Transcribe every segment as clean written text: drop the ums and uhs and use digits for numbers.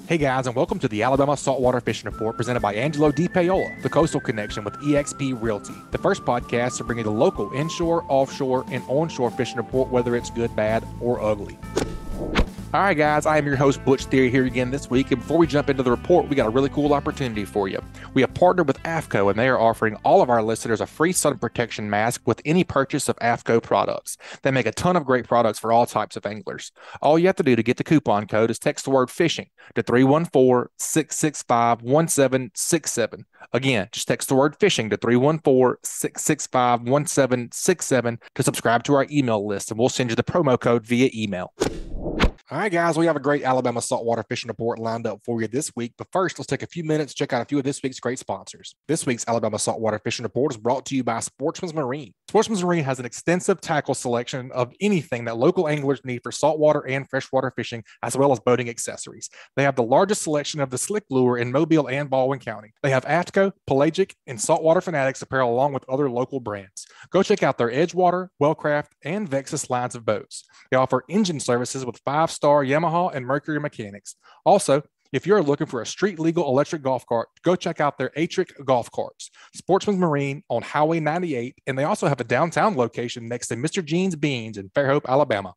Hey guys, and welcome to the Alabama Saltwater Fishing Report presented by Angelo DePaola, the Coastal Connection with eXp Realty, the first podcast to bring you the local inshore, offshore, and onshore fishing report, whether it's good, bad, or ugly. All right, guys, I am your host, Butch here again this week. And before we jump into the report, we got a really cool opportunity for you. We have partnered with AFCO, and they are offering all of our listeners a free sun protection mask with any purchase of AFCO products. They make a ton of great products for all types of anglers. All you have to do to get the coupon code is text the word fishing to 314-665-1767. Again, just text the word fishing to 314-665-1767 to subscribe to our email list, and we'll send you the promo code via email. All right, guys, we have a great Alabama saltwater fishing report lined up for you this week. But first, let's take a few minutes to check out a few of this week's great sponsors. This week's Alabama saltwater fishing report is brought to you by Sportsman's Marine. Sportsman's Marine has an extensive tackle selection of anything that local anglers need for saltwater and freshwater fishing, as well as boating accessories. They have the largest selection of the slick lure in Mobile and Baldwin County. They have AFCO, Pelagic, and Saltwater Fanatics apparel along with other local brands. Go check out their Edgewater, Wellcraft, and Vecsey lines of boats. They offer engine services with 5-star Yamaha and Mercury mechanics. Also, if you're looking for a street legal electric golf cart, go check out their Atric golf carts. Sportsman's Marine on Highway 98, and they also have a downtown location next to Mr. Jean's Beans in Fairhope, Alabama.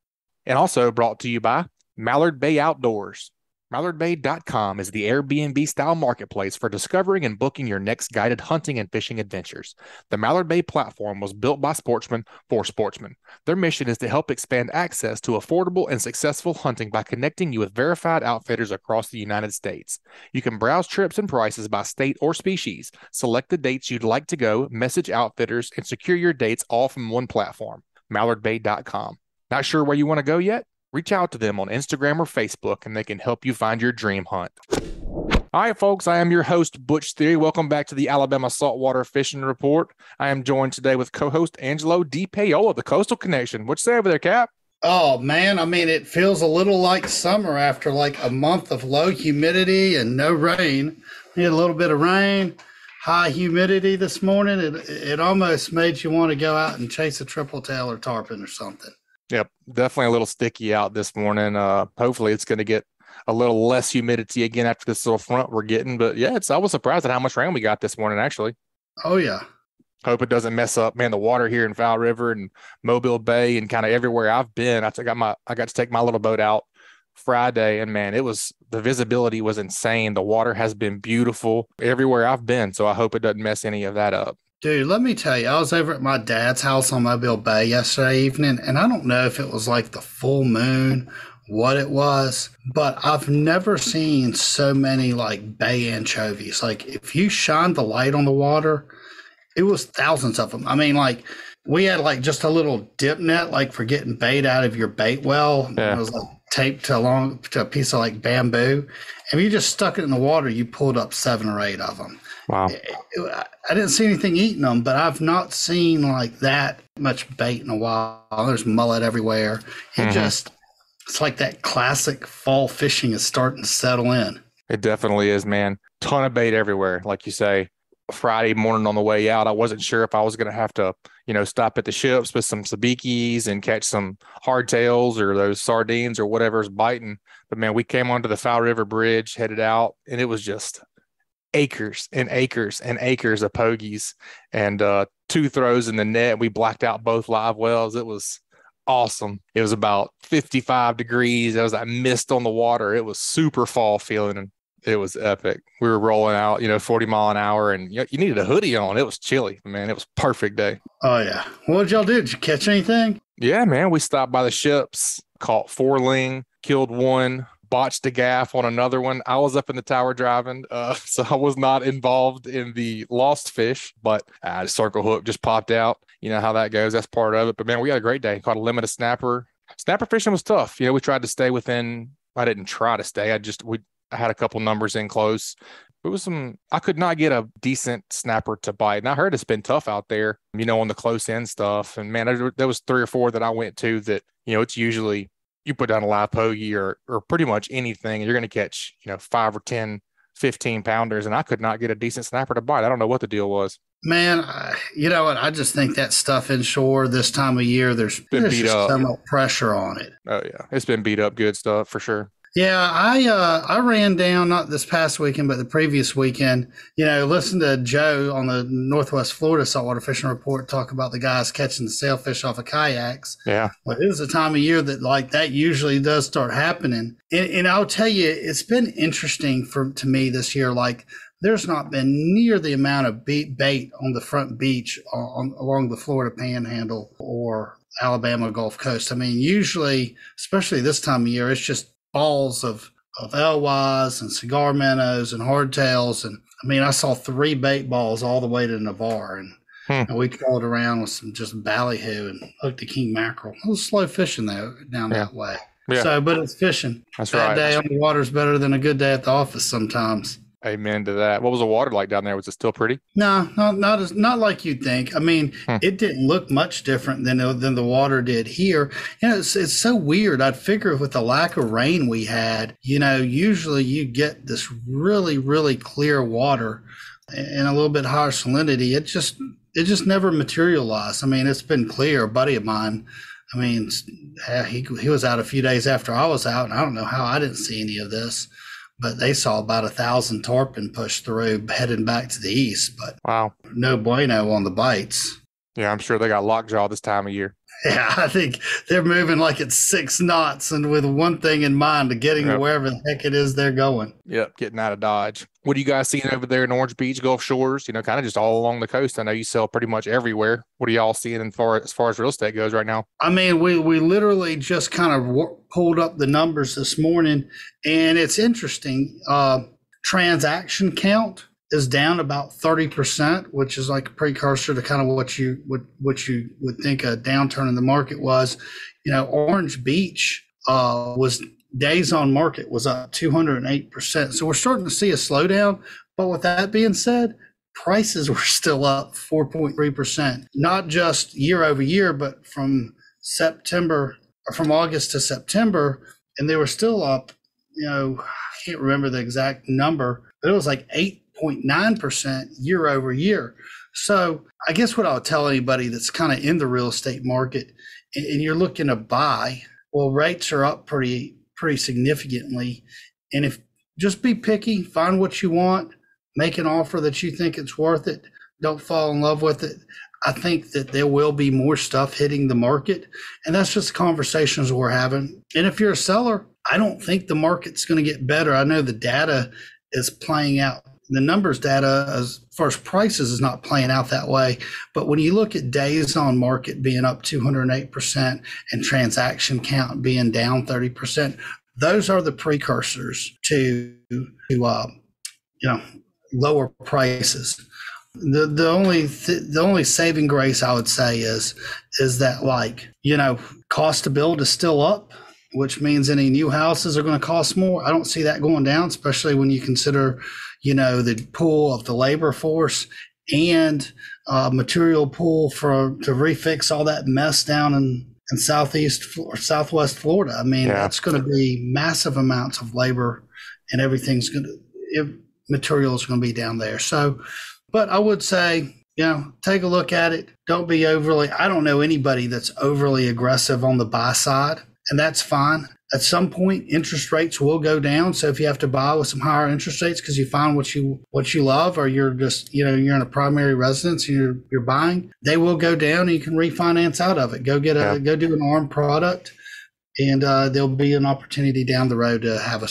And also brought to you by Mallard Bay Outdoors. MallardBay.com is the Airbnb-style marketplace for discovering and booking your next guided hunting and fishing adventures. The Mallard Bay platform was built by sportsmen for sportsmen. Their mission is to help expand access to affordable and successful hunting by connecting you with verified outfitters across the United States. You can browse trips and prices by state or species, select the dates you'd like to go, message outfitters, and secure your dates all from one platform, MallardBay.com. Not sure where you want to go yet? Reach out to them on Instagram or Facebook, and they can help you find your dream hunt. All right, folks, I am your host, Butch Theory. Welcome back to the Alabama Saltwater Fishing Report. I am joined today with co-host Angelo DePaola, the Coastal Connection. What you say over there, Cap? Oh, man, I mean, it feels a little like summer after like a month of low humidity and no rain. We had a little bit of rain, high humidity this morning. It almost made you want to go out and chase a triple tail or tarpon or something. Yep, definitely a little sticky out this morning. Hopefully it's going to get a little less humidity again after this little front we're getting. But yeah, I was surprised at how much rain we got this morning, actually. Oh, yeah. Hope it doesn't mess up, man, the water here in Fowl River and Mobile Bay and kind of everywhere I've been. I got to take my little boat out Friday, and man, the visibility was insane. The water has been beautiful everywhere I've been. So I hope it doesn't mess any of that up. Dude, let me tell you, I was over at my dad's house on Mobile Bay yesterday evening, and I don't know if it was like the full moon, what it was, but I've never seen so many like bay anchovies. Like if you shine the light on the water, it was thousands of them. I mean, like we had like just a little dip net, like for getting bait out of your bait well. Yeah. It was like taped to a piece of like bamboo. And if you just stuck it in the water, you pulled up 7 or 8 of them. Wow. I didn't see anything eating them, but I've not seen like that much bait in a while. There's mullet everywhere. It's like that classic fall fishing is starting to settle in. It definitely is, man. Ton of bait everywhere. Like you say, Friday morning on the way out, I wasn't sure if I was going to have to, stop at the ships with some sabikis and catch some hardtails or those sardines or whatever's biting. But man, we came onto the Fowl River Bridge, headed out, and it was just acres and acres and acres of pogies and 2 throws in the net. We blacked out both live wells. It was awesome. It was about 55 degrees. There was that mist on the water. It was super fall feeling, and it was epic. We were rolling out, 40 mile an hour, and you needed a hoodie on. It was chilly, man. It was a perfect day. Oh, yeah. What did y'all do? Did you catch anything? Yeah, man. We stopped by the ships, caught 4 ling, killed 1, botched a gaff on another one. I was up in the tower driving, so I was not involved in the lost fish, but the circle hook just popped out. You know how that goes. That's part of it. But, man, we had a great day. Caught a limit of snapper. Snapper fishing was tough. We tried to stay within – I didn't try to stay. I had a couple numbers in close. It was I could not get a decent snapper to bite. And I heard it's been tough out there, on the close end stuff. And, man, there was 3 or 4 that I went to that, it's usually – you put down a live pogie or pretty much anything, and you're going to catch, 5 or 10, 15 pounders. And I could not get a decent snapper to bite. I don't know what the deal was. Man, you know what? I just think that stuff inshore this time of year, there's just so much pressure on it. Oh, yeah. It's been beat up good stuff for sure. Yeah, I ran down not this past weekend, but the previous weekend. Listen to Joe on the Northwest Florida Saltwater Fishing Report talk about the guys catching the sailfish off of kayaks. Yeah. Well, it was a time of year that like that usually does start happening, and I'll tell you, it's been interesting to me this year. Like, there's not been near the amount of bait on the front beach along the Florida Panhandle or Alabama Gulf Coast. I mean, usually, especially this time of year, it's just balls of LYs and cigar minnows and hardtails. And I mean, I saw 3 bait balls all the way to Navarre, and we crawled around with some just ballyhoo and hooked a king mackerel. It was slow fishing though down that way. Yeah. So, but it's fishing. That's Bad right. day on the water is better than a good day at the office sometimes. Amen to that. What was the water like down there? Was it still pretty? No, not like you'd think. I mean, it didn't look much different than the water did here. It's so weird. I'd figure with the lack of rain we had, usually you get this really, really clear water and a little bit higher salinity. It just never materialized. I mean, it's been clear. A buddy of mine, I mean, he was out a few days after I was out, and I don't know how I didn't see any of this. But they saw about 1,000 tarpon push through heading back to the east. But wow, no bueno on the bites. Yeah, I'm sure they got lockjaw this time of year. Yeah, I think they're moving like at 6 knots and with one thing in mind, to getting to wherever the heck it is they're going. Yep, getting out of Dodge. What are you guys seeing over there in Orange Beach, Gulf Shores? Kind of just all along the coast. I know you sell pretty much everywhere. What are y'all seeing as far as real estate goes right now? I mean, we literally just kind of pulled up the numbers this morning, and it's interesting. Transaction count is down about 30%, which is like a precursor to kind of what you would think a downturn in the market was. Orange Beach was days on market was up 208%. So we're starting to see a slowdown. But with that being said, prices were still up 4.3%, not just year over year, but from August to September, and they were still up. I can't remember the exact number, but it was like 8.9% year over year. So I guess what I'll tell anybody that's kind of in the real estate market and you're looking to buy, well, rates are up pretty significantly. And if just be picky, find what you want, make an offer that you think it's worth it. Don't fall in love with it. I think that there will be more stuff hitting the market, and that's just conversations we're having. And if you're a seller, I don't think the market's going to get better. I know the data is playing out. The numbers data as far as prices is not playing out that way. But when you look at days on market being up 208% and transaction count being down 30%, those are the precursors to lower prices. The only saving grace I would say is that cost to build is still up, which means any new houses are going to cost more. I don't see that going down, especially when you consider the pool of the labor force and material pool to refix all that mess down in southeast or southwest Florida. I mean, That's going to be massive amounts of labor, and material is going to be down there. So, but I would say, take a look at it. Don't be I don't know anybody that's overly aggressive on the buy side, and that's fine. At some point, interest rates will go down. So if you have to buy with some higher interest rates because you find what you love, or you're just, you're in a primary residence and you're buying, they will go down and you can refinance out of it. Go do an ARM product, and there'll be an opportunity down the road to have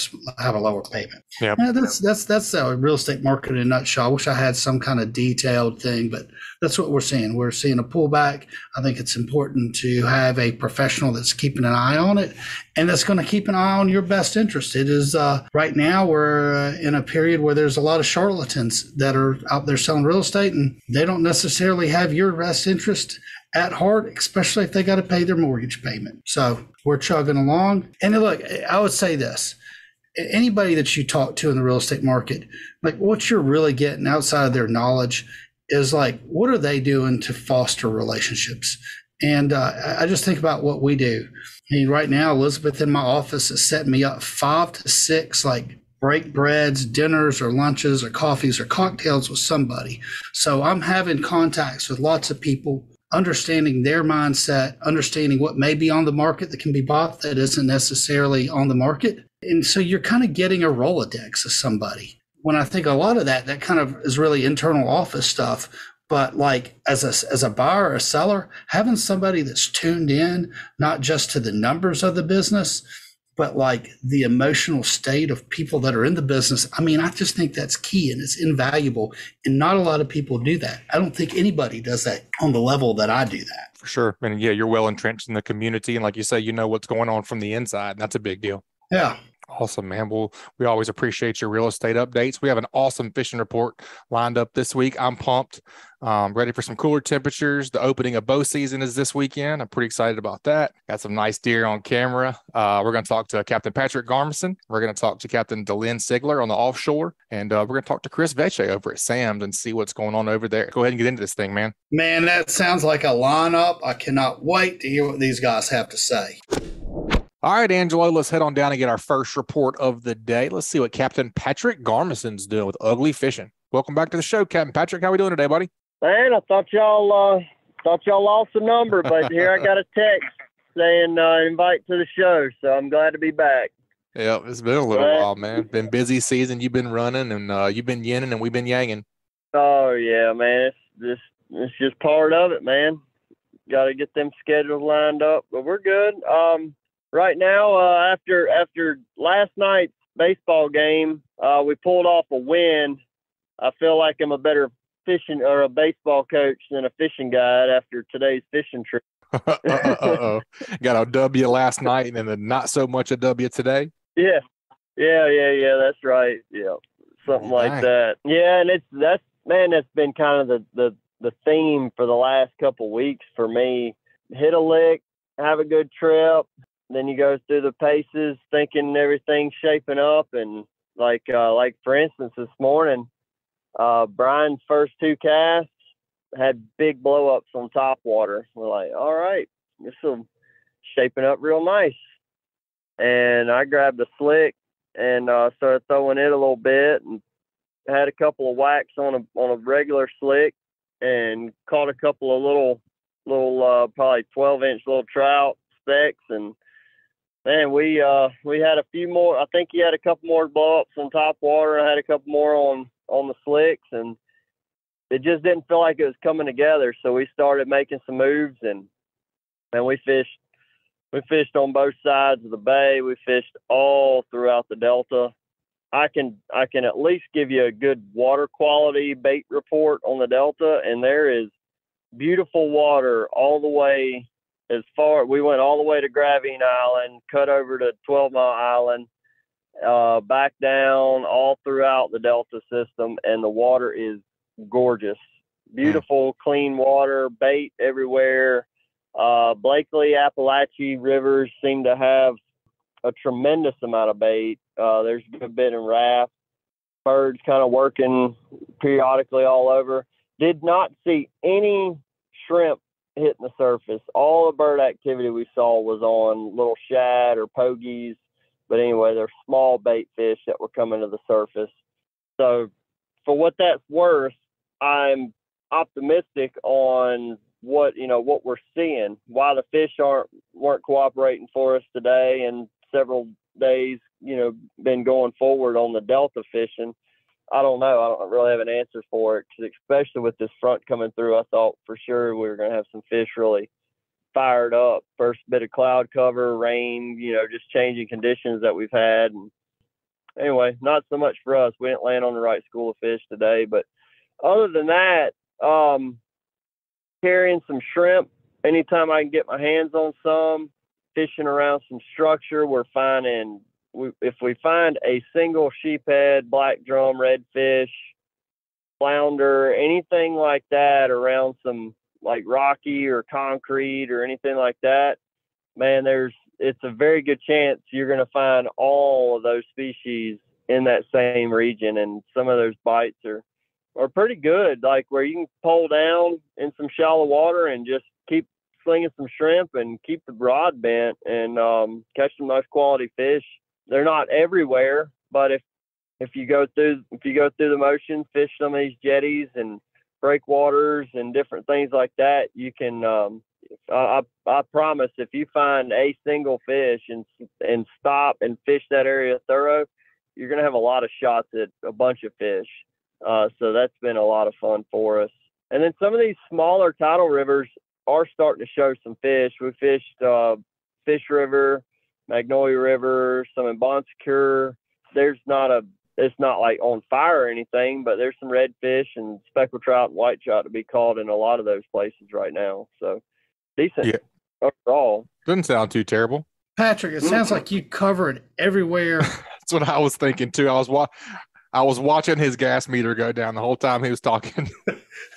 a lower payment. Yeah, that's the real estate market in a nutshell. I wish I had some kind of detailed thing, but that's what we're seeing. We're seeing a pullback. I think it's important to have a professional that's keeping an eye on it, and that's going to keep an eye on your best interest. It is right now we're in a period where there's a lot of charlatans that are out there selling real estate, and they don't necessarily have your best interest at heart, especially if they got to pay their mortgage payment. So we're chugging along. And look, I would say this. Anybody that you talk to in the real estate market, like what you're really getting outside of their knowledge is like, what are they doing to foster relationships? And I just think about what we do. I mean, right now, Elizabeth in my office is setting me up 5 to 6 break breads, dinners or lunches or coffees or cocktails with somebody. So I'm having contacts with lots of people understanding their mindset, understanding what may be on the market that can be bought that isn't necessarily on the market. And so you're kind of getting a Rolodex of somebody. When I think a lot of that kind of is really internal office stuff. But like as a buyer or a seller, having somebody that's tuned in, not just to the numbers of the business, but like the emotional state of people that are in the business. I mean, I just think that's key and it's invaluable. And not a lot of people do that. I don't think anybody does that on the level that I do that. For sure. And yeah, you're well entrenched in the community. And like you say, you know what's going on from the inside. And that's a big deal. Yeah. Awesome, man. Well, we always appreciate your real estate updates. We have an awesome fishing report lined up this week. I'm pumped, ready for some cooler temperatures. The opening of bow season is this weekend. I'm pretty excited about that. Got some nice deer on camera. We're going to talk to Captain Patric Garmeson. We're going to talk to Captain Delynn Sigler on the offshore. And we're going to talk to Chris Vecsey over at Sam's and see what's going on over there. Go ahead and get into this thing, man. Man, that sounds like a lineup. I cannot wait to hear what these guys have to say. All right, Angelo, let's head on down and get our first report of the day. Let's see what Captain Patric Garmeson's doing with Ugly Fishing. Welcome back to the show, Captain Patrick. How we doing today, buddy? Man, I thought y'all lost the number, but here I got a text saying invite to the show, so I'm glad to be back. Yeah, it's been a little while, man. Been busy season. You've been running, and you've been yinning, and we've been yanging. Oh yeah, man. It's just part of it, man. Got to get them schedules lined up, but we're good. Right now, after last night's baseball game, we pulled off a win. I feel like I'm a better fishing or a baseball coach than a fishing guide after today's fishing trip. Uh-oh. Got a W last night and then not so much a W today. Yeah. That's right. Yeah, something like that. Yeah, and that's been kind of the theme for the last couple weeks for me. Hit a lick, have a good trip. Then you go through the paces thinking everything's shaping up. And like for instance, this morning, Brian's first two casts had big blow ups on top water. We're like, all right, this is shaping up real nice. And I grabbed a slick and started throwing it a little bit and had a couple of whacks on a regular slick and caught a couple of little probably 12-inch little trout specks. And man, we had a few more. I think he had a couple more blow-ups on top water. I had a couple more on the slicks, and it just didn't feel like it was coming together. So we started making some moves, and we fished on both sides of the bay. We fished all throughout the Delta. I can at least give you a good water quality bait report on the Delta, and there is beautiful water all the way. As far, we went all the way to Gravine Island, cut over to 12 Mile Island, back down all throughout the Delta system, and the water is gorgeous. Beautiful, clean water, bait everywhere. Blakely, Appalachie rivers seem to have a tremendous amount of bait. There's a good bit in wrasse. Birds kind of working periodically all over. Did not see any shrimp hitting the surface. All the bird activity we saw was on little shad or pogies, but anyway, they're small bait fish that were coming to the surface. So for what that's worth, I'm optimistic on what we're seeing. Why the fish weren't cooperating for us today and several days, been going forward on the Delta fishing, I don't know. I don't really have an answer for it, because especially with this front coming through, I thought for sure we were going to have some fish really fired up. First bit of cloud cover, rain, just changing conditions that we've had. And anyway, not so much for us. We didn't land on the right school of fish today. But other than that, carrying some shrimp anytime I can get my hands on some, fishing around some structure. We're finding, if we find a single sheephead, black drum, redfish, flounder, anything like that around some like rocky or concrete or anything like that, man, it's a very good chance you're going to find all of those species in that same region. And some of those bites are pretty good, like where you can pole down in some shallow water and just keep slinging some shrimp and keep the rod bent and catch some nice quality fish. They're not everywhere, but if you go through the motions, fish some of these jetties and breakwaters and different things like that, you can, I promise, if you find a single fish and stop and fish that area thorough, you're going to have a lot of shots at a bunch of fish. So that's been a lot of fun for us. And then some of these smaller tidal rivers are starting to show some fish. We fished Fish River, Magnolia River, some in Bon Secours. It's not like on fire or anything, but there's some redfish and speckled trout and white trout to be caught in a lot of those places right now. So decent overall. Doesn't sound too terrible. Patrick, it sounds like you covered everywhere. That's what I was thinking too. I was watching his gas meter go down the whole time he was talking.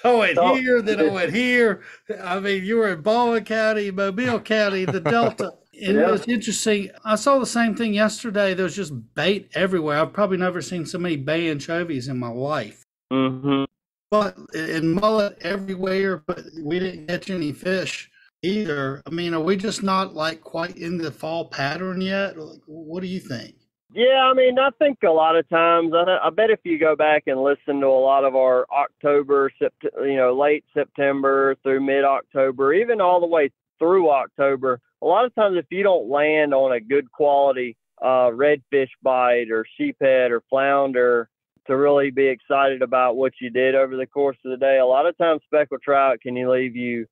I went here, then I went here. I mean, you were in Baldwin County, Mobile County, the Delta. And it was interesting. I saw the same thing yesterday. There was just bait everywhere. I've probably never seen so many bay anchovies in my life. Mm-hmm. But and mullet everywhere, but we didn't catch any fish either. I mean, are we just not like quite in the fall pattern yet? Like, what do you think? Yeah, I mean, I think a lot of times, I bet if you go back and listen to a lot of our October, late September through mid-October, even all the way through October, a lot of times if you don't land on a good quality redfish bite or sheephead or flounder to really be excited about what you did over the course of the day, a lot of times speckled trout can leave you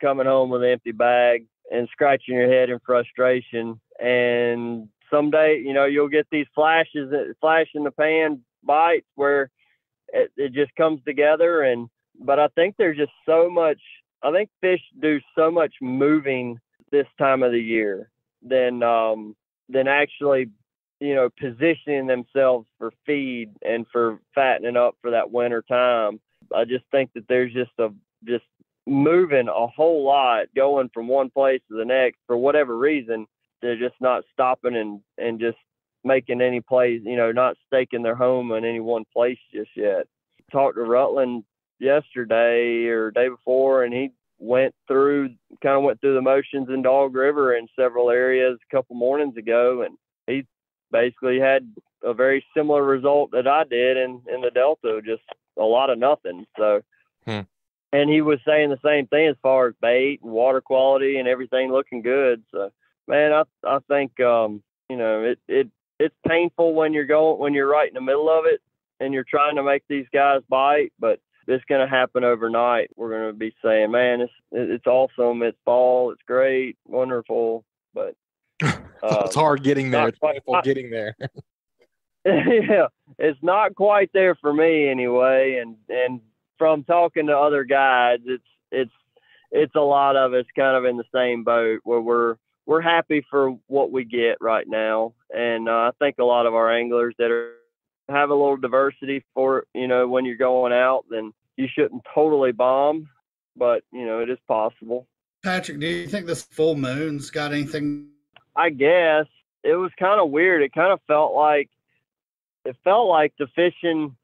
coming home with an empty bag and scratching your head in frustration. And someday, you'll get these flash in the pan bites where it just comes together. But I think there's just so much. I think fish do so much moving this time of the year than actually, positioning themselves for feed and for fattening up for that winter time. I just think that there's just moving a whole lot, going from one place to the next for whatever reason. They're just not stopping and just making any plays, not staking their home in any one place just yet. Talked to Rutland yesterday or day before, and he went through the motions in Dog River in several areas a couple mornings ago, and he basically had a very similar result that I did in the Delta, just a lot of nothing. So, And he was saying the same thing as far as bait and water quality and everything looking good. So, man, I think it's painful when you're right in the middle of it and you're trying to make these guys bite, but it's going to happen overnight. We're going to be saying, man, it's awesome. It's fall. It's great. Wonderful. But it's hard getting there. It's painful getting there. Yeah, it's not quite there for me anyway. And from talking to other guides, it's a lot of us kind of in the same boat where we're happy for what we get right now. And I think a lot of our anglers that have a little diversity for, when you're going out, then you shouldn't totally bomb, but, it is possible. Patrick, do you think this full moon's got anything? I guess it was kind of weird. It kind of felt like the fishing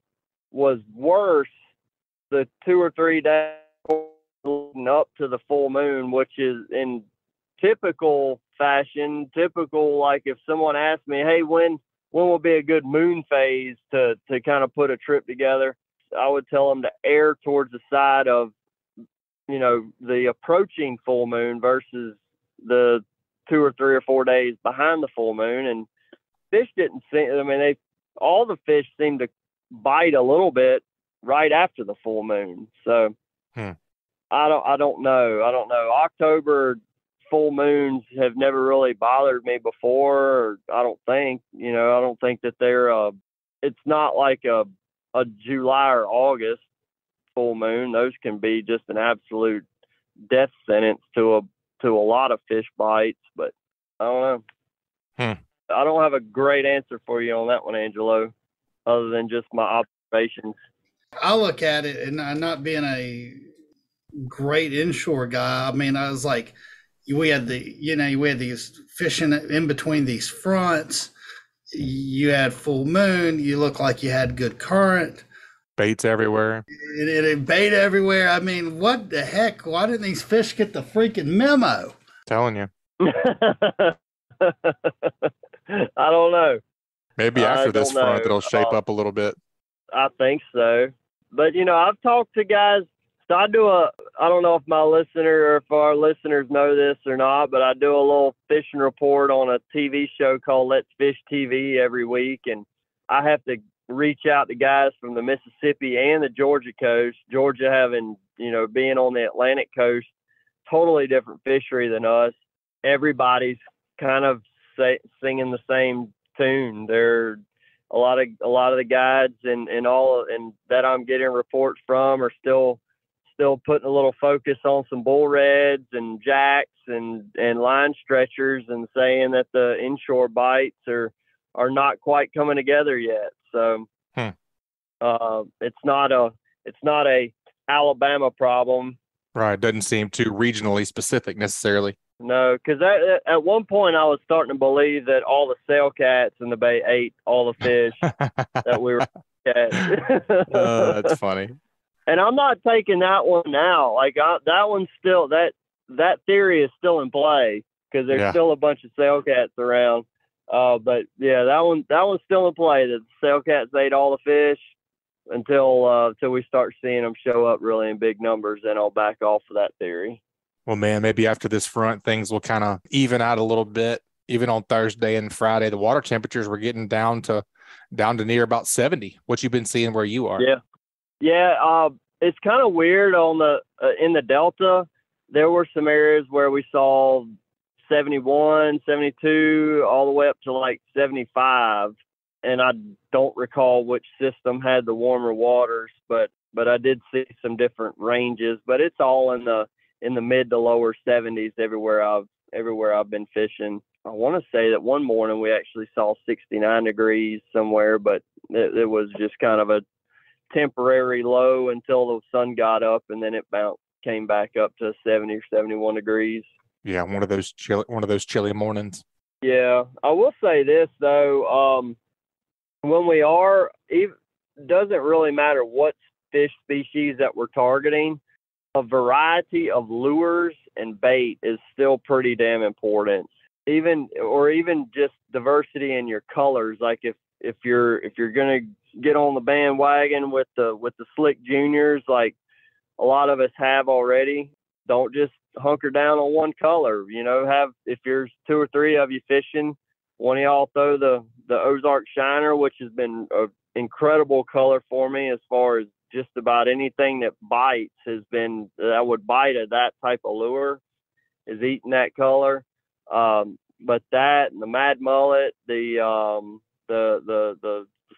was worse the 2 or 3 days leading up to the full moon, which is in typical fashion, like if someone asked me, hey, when will be a good moon phase to kind of put a trip together, I would tell them to err towards the side of, the approaching full moon versus the 2 or 3 or 4 days behind the full moon. And fish didn't seem, all the fish seemed to bite a little bit right after the full moon. So I don't know. October full moons have never really bothered me before. I don't think, I don't think that they're, it's not like a July or August full moon. Those can be just an absolute death sentence to a lot of fish bites, but I don't know. I don't have a great answer for you on that one, Angelo, other than just my observations. I look at it, and I'm not being a great inshore guy. I was like, we had these fishing in between these fronts. You had full moon. You look like you had good current. Baits everywhere. It bait everywhere. What the heck? Why didn't these fish get the freaking memo? Telling you. I don't know. Maybe after this front, it'll shape up a little bit. I think so. but I've talked to guys. So I don't know if my listener or if our listeners know this or not, but I do a little fishing report on a TV show called Let's Fish TV every week. And I have to reach out to guys from the Mississippi and the Georgia coast, Georgia having, being on the Atlantic coast, totally different fishery than us. Everybody's kind of singing the same tune. They're a lot of the guides and that I'm getting reports from are still putting a little focus on some bull reds and jacks and line stretchers and saying that the inshore bites are not quite coming together yet. So it's not a Alabama problem. Right. Doesn't seem too regionally specific necessarily. No, because at one point I was starting to believe that all the sail cats in the bay ate all the fish that we were catching. That's funny. And I'm not taking that one now. Like that one's still that theory is still in play because there's still a bunch of sail cats around. But yeah, that one's still in play. That the sail cats ate all the fish until we start seeing them show up really in big numbers. Then I'll back off of that theory. Well, man, maybe after this front, things will kind of even out a little bit. Even on Thursday and Friday, the water temperatures were getting down to near about 70. What you've been seeing where you are? Yeah. It's kind of weird on in the Delta. There were some areas where we saw 71, 72, all the way up to like 75. And I don't recall which system had the warmer waters, but I did see some different ranges. But it's all in the mid to lower 70s everywhere I've been fishing. I want to say that one morning we actually saw 69 degrees somewhere, but it was just kind of a temporary low until the sun got up, and then it came back up to 70 or 71 degrees. Yeah, one of those chilly mornings. Yeah, I will say this though, when we are, it doesn't really matter what fish species that we're targeting. A variety of lures and bait is still pretty damn important. Even just diversity in your colors. Like if you're gonna get on the bandwagon with the slick juniors, like a lot of us have already, don't just hunker down on one color. If there's two or three of you fishing, one of y'all throw the Ozark Shiner, which has been an incredible color for me as far as just about anything that bites that would bite at that type of lure is eating that color. But that and the Mad Mullet, the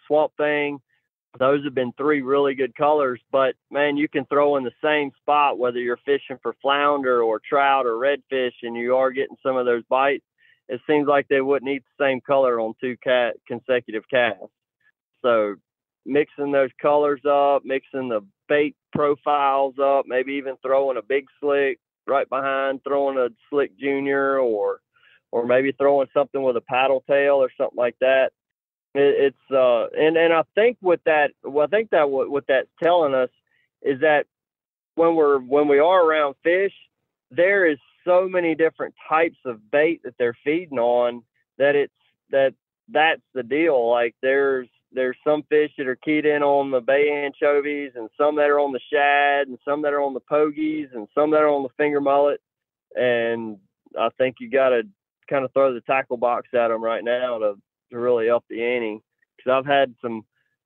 Swamp Thing, those have been three really good colors. But man, you can throw in the same spot, whether you're fishing for flounder or trout or redfish, and you are getting some of those bites. It seems like they wouldn't eat the same color on two consecutive casts. So mixing those colors up, mixing the bait profiles up, maybe even throwing a big slick right behind, throwing a slick junior, or maybe throwing something with a paddle tail or something like that. And I think what that's telling us is that when we are around fish, there is so many different types of bait that they're feeding on that's the deal. Like there's some fish that are keyed in on the bay anchovies, and some that are on the shad, and some that are on the pogies, and some that are on the finger mullet. And I think you got to kind of throw the tackle box at them right now to really up the ante. Because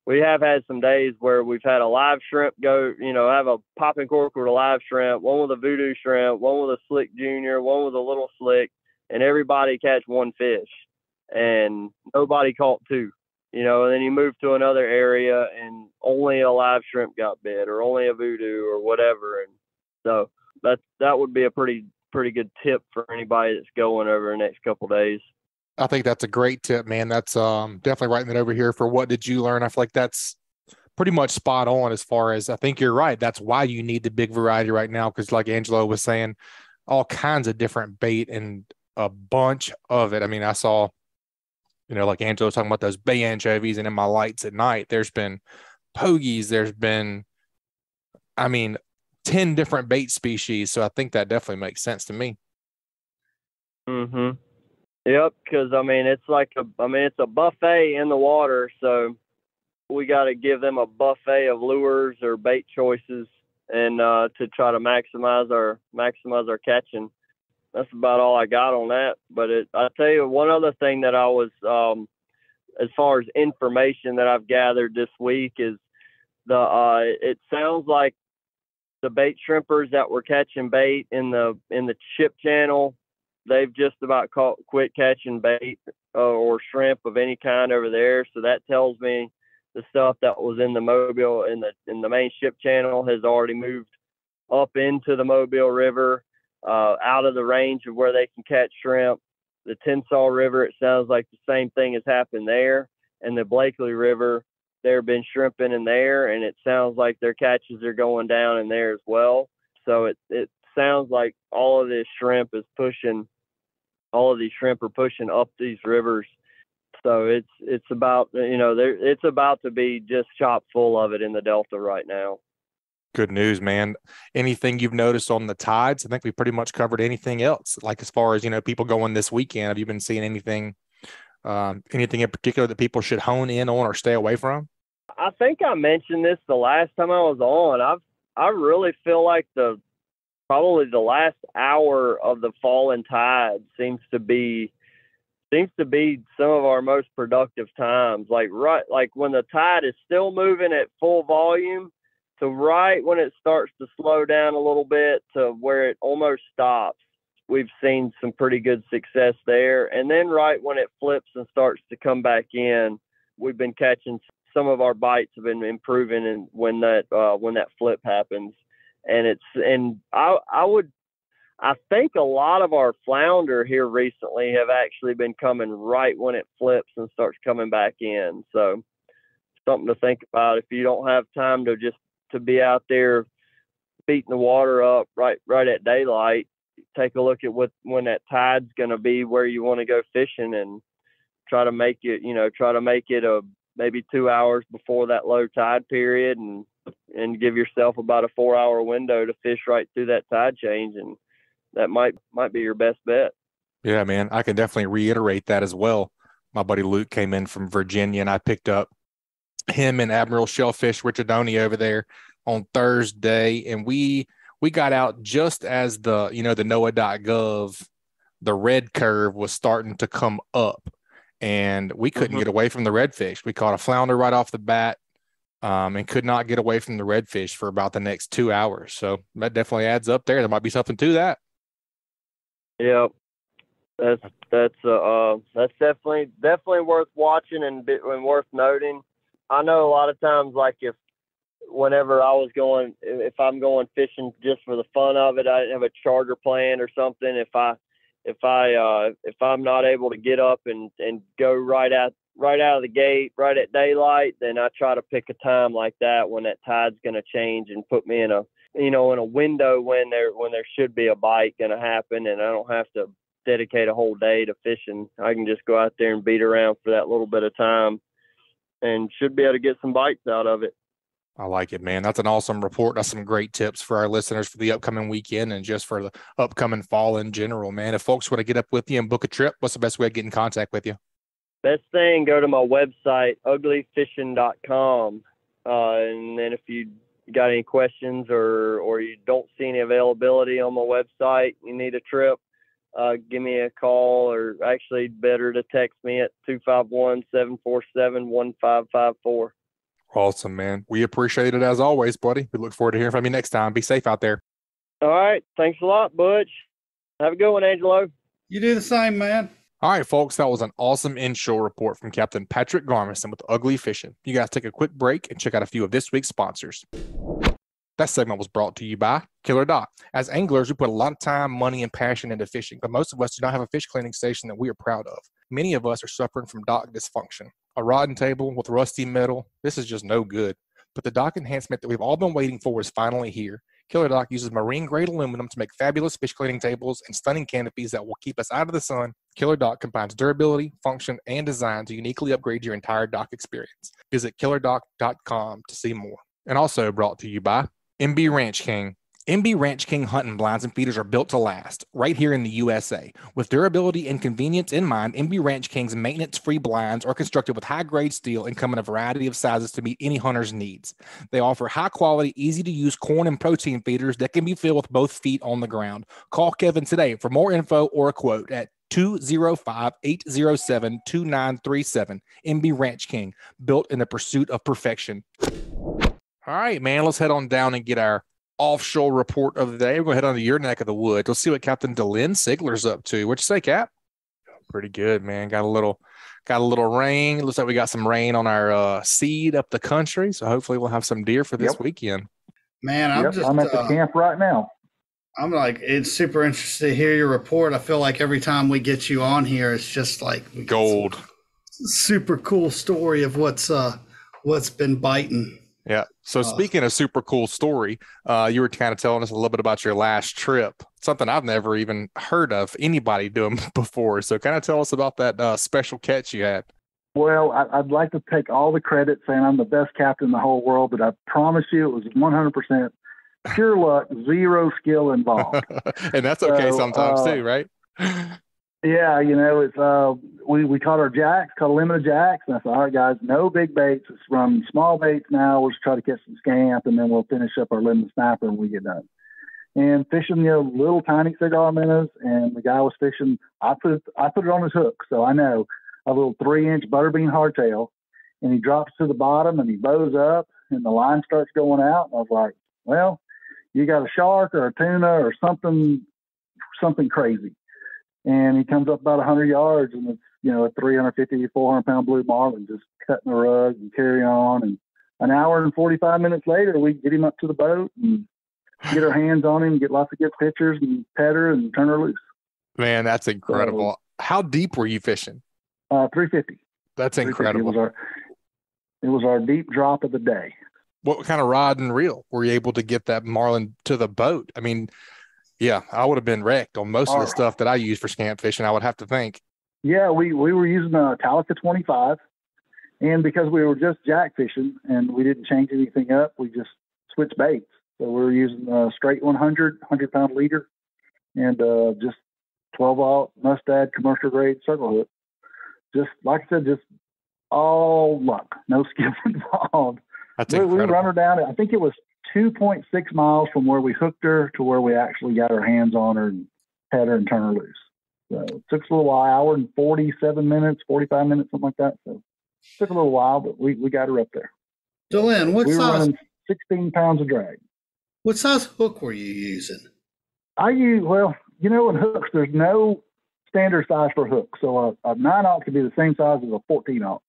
we have had some days where we've had a live shrimp go, have a popping cork with a live shrimp, one with a voodoo shrimp, one with a slick junior, one with a little slick, and everybody catch one fish, and nobody caught two. And then you move to another area and only a live shrimp got bit, or only a voodoo, or whatever. And so that would be a pretty good tip for anybody that's going over the next couple of days. I think that's a great tip, man. That's definitely writing that over here for what did you learn. I feel like that's pretty much spot on as far as I think you're right. That's why you need the big variety right now, because like Angelo was saying, all kinds of different bait and a bunch of it. I mean, I saw, like Angelo was talking about those bay anchovies, and in my lights at night, there's been pogies, there's been, 10 different bait species. So I think that definitely makes sense to me. Mm-hmm. Yep, because it's like it's a buffet in the water. So we got to give them a buffet of lures or bait choices, and to try to maximize our catching. That's about all I got on that. But I tell you, one other thing that I was, as far as information that I've gathered this week, is it sounds like the bait shrimpers that were catching bait in the ship channel, they've just about quit catching bait or shrimp of any kind over there. So that tells me the stuff that was in the Mobile in the main ship channel has already moved up into the Mobile River, out of the range of where they can catch shrimp. The Tensas River, it sounds like the same thing has happened there, and the Blakely River, they've been shrimping in there, and it sounds like their catches are going down in there as well. So it sounds like all of these shrimp are pushing up these rivers. So it's about, it's about to be just chock full of it in the Delta right now. Good news, man. Anything you've noticed on the tides? I think we pretty much covered anything else. Like as far as, people going this weekend, have you been seeing anything in particular that people should hone in on or stay away from? I think I mentioned this the last time I was on. I really feel like probably the last hour of the falling tide seems to be some of our most productive times. Like when the tide is still moving at full volume, to right when it starts to slow down a little bit to where it almost stops. We've seen some pretty good success there. And then right when it flips and starts to come back in, we've been catching, some of our bites have been improving, and when that flip happens. And I think a lot of our flounder here recently have actually been coming right when it flips and starts coming back in. So something to think about if you don't have time to be out there beating the water up right at daylight. Take a look at when that tide's going to be where you want to go fishing, and try to make it maybe 2 hours before that low tide period, and give yourself about a 4-hour window to fish right through that tide change. And that might be your best bet. Yeah, man, I can definitely reiterate that as well. My buddy Luke came in from Virginia, and I picked up him and Admiral Shellfish Richardoni over there on Thursday, and we got out just as the NOAA.gov, the red curve was starting to come up, and we couldn't get away from the redfish. We caught a flounder right off the bat, and could not get away from the redfish for about the next 2 hours. So that definitely adds up there. There might be something to that. Yeah, that's definitely worth watching and worth noting. I know a lot of times, like whenever if I'm going fishing just for the fun of it, I didn't have a charter plan or something. If I'm not able to get up and go right out of the gate, right at daylight, then I try to pick a time like that when that tide's going to change and put me in a window when there should be a bite going to happen, and I don't have to dedicate a whole day to fishing. I can just go out there and beat around for that little bit of time, and should be able to get some bites out of it. I like it, man. That's an awesome report. That's some great tips for our listeners for the upcoming weekend and just for the upcoming fall in general, man. If folks want to get up with you and book a trip, what's the best way to get in contact with you? Best thing, go to my website, uglyfishing.com. And then if you got any questions or you don't see any availability on my website, you need a trip, give me a call, or actually better to text me at 251-747-1554. Awesome, man. We appreciate it as always, buddy. We look forward to hearing from you next time. Be safe out there. All right. Thanks a lot, Butch. Have a good one, Angelo. You do the same, man. All right, folks, that was an awesome inshore report from Captain Patric Garmeson with Ugly Fishing. You guys take a quick break and check out a few of this week's sponsors. That segment was brought to you by Killer Doc. As anglers, we put a lot of time, money, and passion into fishing, but most of us do not have a fish cleaning station that we are proud of. Many of us are suffering from dock dysfunction. A rotten table with rusty metal, this is just no good. But the dock enhancement that we've all been waiting for is finally here. Killer Doc uses marine-grade aluminum to make fabulous fish cleaning tables and stunning canopies that will keep us out of the sun. Killer Doc combines durability, function, and design to uniquely upgrade your entire dock experience. Visit killerdoc.com to see more. And also brought to you by MB Ranch King. MB Ranch King hunting blinds and feeders are built to last, right here in the USA. With durability and convenience in mind, MB Ranch King's maintenance-free blinds are constructed with high-grade steel and come in a variety of sizes to meet any hunter's needs. They offer high-quality, easy-to-use corn and protein feeders that can be filled with both feet on the ground. Call Kevin today for more info or a quote at 205-807-2937. MB Ranch King, built in the pursuit of perfection. All right, man, let's head on down and get our offshore report of the day. We're going to head on to your neck of the woods. Let's see what Captain Delynn Sigler's up to. What'd you say, Cap? Pretty good, man. Got a little rain. Looks like we got some rain on our seed up the country. So hopefully we'll have some deer for this weekend. Man, I'm at the camp right now. I'm like, it's super interesting to hear your report. I feel like every time we get you on here, it's just like gold. Super cool story of what's been biting. Yeah. So speaking of super cool story, you were kind of telling us a little bit about your last trip, something I've never even heard of anybody doing before. So kind of tell us about that special catch you had. Well, I'd like to take all the credit saying I'm the best captain in the whole world, but I promise you it was 100% pure luck, zero skill involved. And that's okay sometimes too, right? Yeah, it's we caught our jacks, caught a limit of jacks, and I said, all right, guys, no big baits. It's from small baits now. We'll just try to catch some scamp, and then we'll finish up our limit snapper when we get done. And fishing, little tiny cigar minnows, and the guy was fishing. I put it on his hook, so I know a little 3-inch butterbean hardtail, and he drops to the bottom, and he bows up, and the line starts going out. And I was like, well, you got a shark or a tuna or something crazy. And he comes up about 100 yards, and it's, a 350, 400-pound blue marlin just cutting the rug and carry on. And an hour and 45 minutes later, we get him up to the boat and get our hands on him, get lots of good pictures and pet her and turn her loose. Man, that's incredible. How deep were you fishing? 350. That's incredible. It was our deep drop of the day. What kind of rod and reel were you able to get that marlin to the boat? I mean, yeah, I would have been wrecked on most of the stuff that I use for scamp fishing, I would have to think. Yeah, we were using a Talica 25, and because we were just jack fishing and we didn't change anything up, we just switched baits. So we were using a straight 100-pound leader and just 12-aught Mustad commercial grade circle hook. Just like I said, just all luck, no skill involved. That's incredible. We run her down. I think it was 2.6 miles from where we hooked her to where we actually got our hands on her and had her and turn her loose. So it took us a little while, hour and 47 minutes, 45 minutes, something like that. So it took a little while, but we got her up there. Delynn, we were running 16 pounds of drag. What size hook were you using? In hooks, there's no standard size for hooks. So a 9-aught could be the same size as a 14-aught,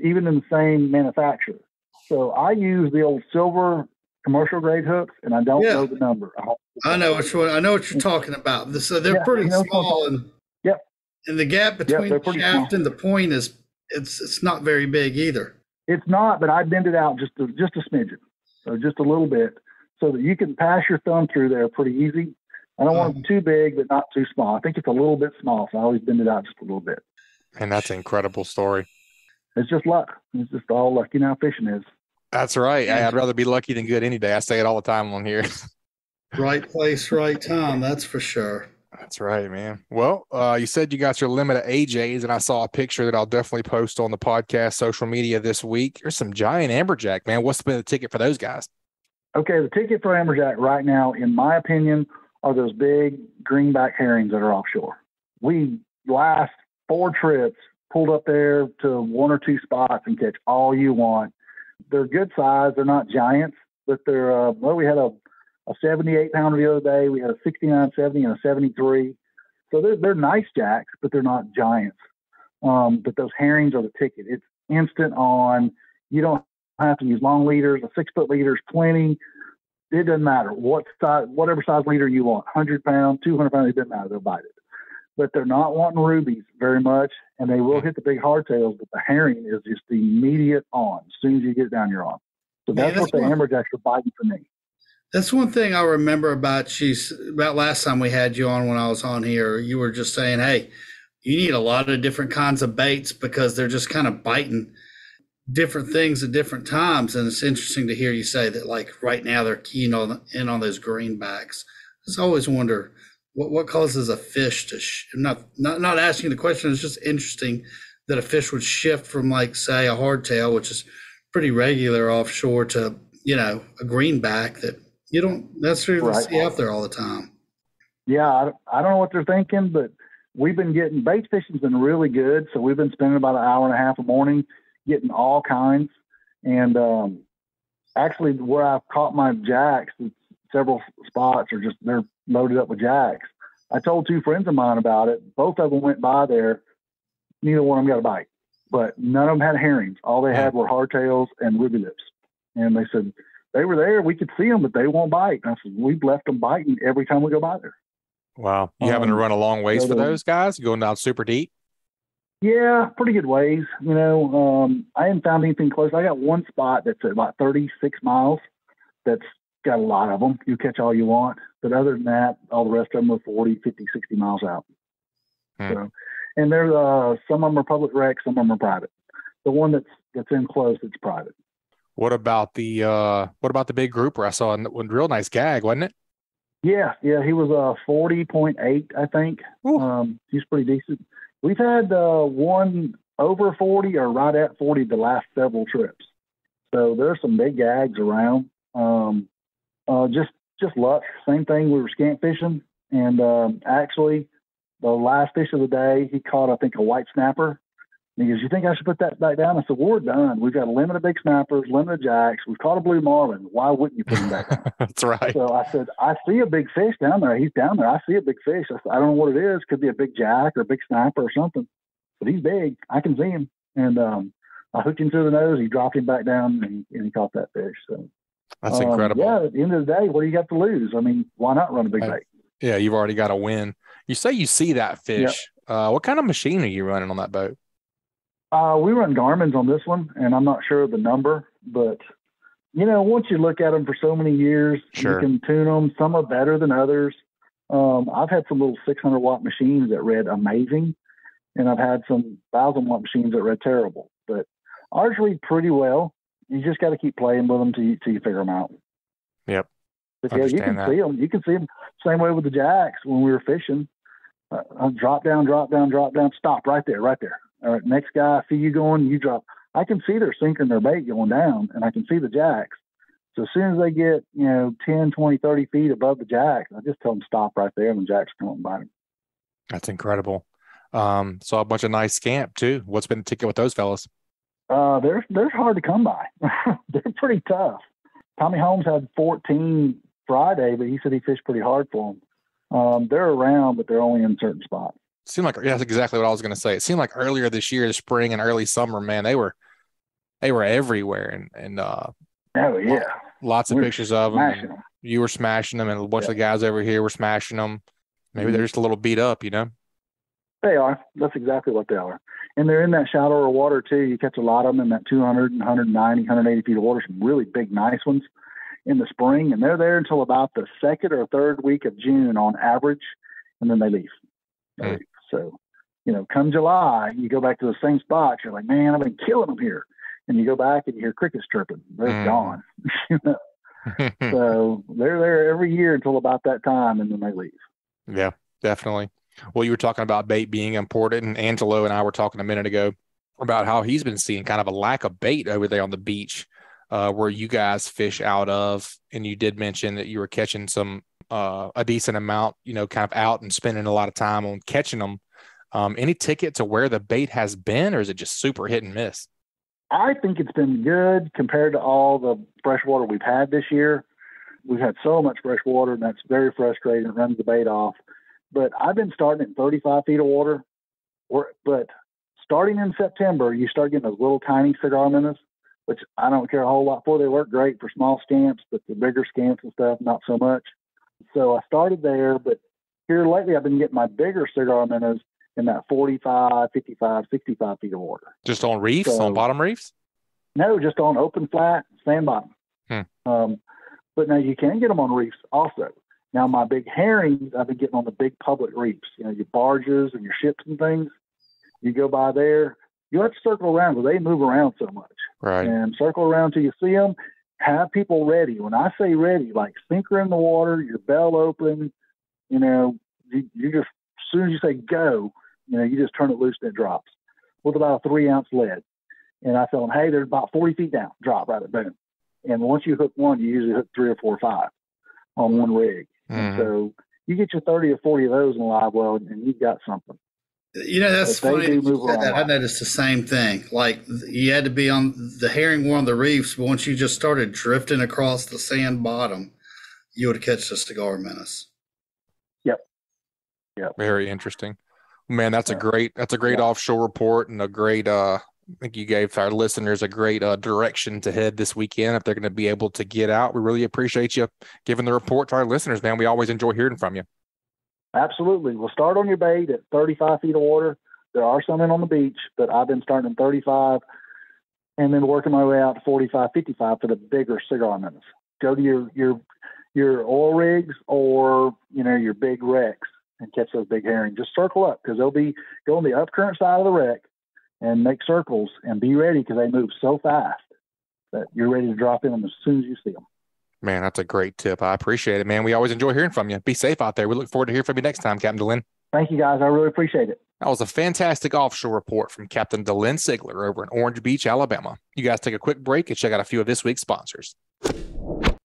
even in the same manufacturer. So I use the old silver commercial grade hooks, and I don't know the number. I know which one. I know what you're talking about. So they're pretty small, and and the gap between the shaft and the point is it's not very big either. It's not, but I bend it out just a smidgen, so just a little bit, so that you can pass your thumb through there pretty easy. I don't want it too big, but not too small. I think it's a little bit small, so I always bend it out just a little bit. And that's an incredible story. It's just luck. It's just all luck. You know how fishing is. That's right. I'd rather be lucky than good any day. I say it all the time on here. Right place, right time. That's for sure. That's right, man. Well, you said you got your limit of AJs, and I saw a picture that I'll definitely post on the podcast social media this week. There's some giant amberjack, man. What's been the ticket for those guys? Okay, the ticket for amberjack right now, in my opinion, are those big greenback herrings that are offshore. We last 4 trips pulled up there to 1 or 2 spots and catch all you want. They're good size. They're not giants, but they're, we had a 78-pounder the other day. We had a 69.70 and a 73. So they're nice jacks, but they're not giants. But those herrings are the ticket. It's instant on. You don't have to use long leaders. A 6-foot leader is plenty. It doesn't matter what size, whatever size leader you want, 100 pounds, 200 pounds, it doesn't matter. They'll bite it. But they're not wanting rubies very much, and they will hit the big hardtails, but the herring is just the immediate on. As soon as you get down, you're on. So that's what the amberjacks are biting for me. That's one thing I remember about last time we had you on when I was on here. You were just saying, hey, you need a lot of different kinds of baits because they're just kind of biting. different things at different times. And it's interesting to hear you say that, like, right now they're keen on those greenbacks. I just always wonder what causes a fish to not asking the question. It's just interesting that a fish would shift from, like, say, a hardtail, which is pretty regular offshore, to, a greenback that you don't necessarily see out there all the time. Yeah, I don't know what they're thinking, but we've been getting bait fishing's been really good. So we've been spending about an hour and a half a morning getting all kinds. And actually, where I've caught my jacks, several spots are just, they're loaded up with jacks. I told 2 friends of mine about it. Both of them went by there. Neither one of them got a bite, but none of them had herrings. All they had were hardtails and ruby lips. And they said they were there. We could see them, but they won't bite. And I said, we've left them biting every time we go by there. Wow. You having to run a long ways for those guys? Going down super deep? Yeah, pretty good ways. I haven't found anything close. I got one spot that's at about 36 miles that's got a lot of them. You catch all you want. But other than that, all the rest of them are 40, 50, 60 miles out. So, and there's some of them are public rec, some of them are private. The one that's in close, it's private. What about the big grouper? I saw a real nice gag, wasn't it? Yeah, he was 40.8, I think. He's pretty decent. We've had one over 40 or right at 40 the last several trips. So there's some big gags around. Just luck. Same thing. We were scant fishing, and actually, the last fish of the day, he caught, I think, a white snapper. And he goes, "You think I should put that back down?" I said, "Well, we're done. We've got a limit of big snappers, limited jacks. We've caught a blue marlin. Why wouldn't you put him back down?" That's right. So I said, "I see a big fish down there. He's down there. I see a big fish." I said, "I don't know what it is. Could be a big jack or a big snapper or something. But he's big. I can see him." And I hooked him through the nose. He dropped him back down, and he caught that fish. So that's incredible. Yeah, at the end of the day, what do you got to lose? I mean, why not run a big bait? Yeah, you've already got a win. You say you see that fish. Yep. What kind of machine are you running on that boat? We run Garmin's on this one, and I'm not sure of the number, but, once you look at them for so many years, You can tune them. Some are better than others. I've had some little 600-watt machines that read amazing, and I've had some 1,000-watt machines that read terrible. But ours read pretty well. You just got to keep playing with them till you figure them out. Yep. But yeah, you can see them. You can see them same way with the jacks when we were fishing. Drop down, stop right there. All right, next guy, I see you going, you drop. I can see they're sinking their bait going down, and I can see the jacks. So as soon as they get, 10, 20, 30 feet above the jacks, I just tell them stop right there, and the jacks come up and bite them. That's incredible. Saw a bunch of nice scamp, too. What's been the ticket with those fellas? They're hard to come by. They're pretty tough. Tommy Holmes had 14 Friday, but he said he fished pretty hard for them. They're around, but they're only in certain spots. Seemed like, that's exactly what I was going to say. It seemed like earlier this year, the spring and early summer, man, they were everywhere, and lots of pictures of them. You were smashing them, and a bunch of the guys over here were smashing them. Maybe they're just a little beat up, They are. That's exactly what they are. And they're in that shallower water too. You catch a lot of them in that 200, 190, 180 feet of water, some really big, nice ones in the spring. And they're there until about the second or third week of June on average, and then they leave. So, come July, you go back to the same spot. You're like, man, I've been killing them here. And you go back and you hear crickets chirping. They're gone. So they're there every year until about that time, and then they leave. Yeah, definitely. Well, you were talking about bait being important, and Angelo and I were talking a minute ago about how he's been seeing kind of a lack of bait over there on the beach where you guys fish out of. And you did mention that you were catching some a decent amount, kind of out and spending a lot of time on catching them. Any ticket to where the bait has been, or is it just super hit and miss? I think it's been good compared to all the freshwater we've had this year. We've had so much fresh water, and that's very frustrating. It runs the bait off. But I've been starting at 35 feet of water. But starting in September, you start getting those little tiny cigar minnows, which I don't care a whole lot for. They work great for small scamps, but the bigger scamps and stuff, not so much. So I started there, but here lately I've been getting my bigger cigar minnows in that 45, 55, 65 feet of water. Just on reefs, on bottom reefs? No, just on open flat, sand bottom. But now you can get them on reefs also. Now my big herrings, I've been getting on the big public reefs, your barges and your ships and things. You go by there, you have to circle around because they move around so much. Right. And circle around till you see them. Have people ready. When I say ready, like sinker in the water, your bell open, you just, as soon as you say go, you just turn it loose and it drops with about a 3-ounce lead. And I tell them, hey, they're about 40 feet down, drop right at boom. And once you hook one, you usually hook 3 or 4 or 5 on one rig. And so you get your 30 or 40 of those in a live well, and you've got something. That's funny. I noticed the same thing. Like you had to be on the herring one of the reefs, but once you just started drifting across the sand bottom, you would catch the cigar menace. Yep. Very interesting, man. That's a great offshore report, and a great I think you gave our listeners a great direction to head this weekend if they're going to be able to get out. We really appreciate you giving the report to our listeners, man. We always enjoy hearing from you. Absolutely. We'll start on your bait at 35 feet of water. There are some in on the beach, but I've been starting at 35 and then working my way out to 45, 55 for the bigger cigar menace. Go to your oil rigs or, your big wrecks and catch those big herring. Just circle up because they'll be go on the upcurrent side of the wreck and make circles and be ready because they move so fast that you're ready to drop in them as soon as you see them. Man, that's a great tip. I appreciate it, man. We always enjoy hearing from you. Be safe out there. We look forward to hearing from you next time, Captain Delynn. Thank you, guys. I really appreciate it. That was a fantastic offshore report from Captain Delynn Sigler over in Orange Beach, Alabama. You guys take a quick break and check out a few of this week's sponsors.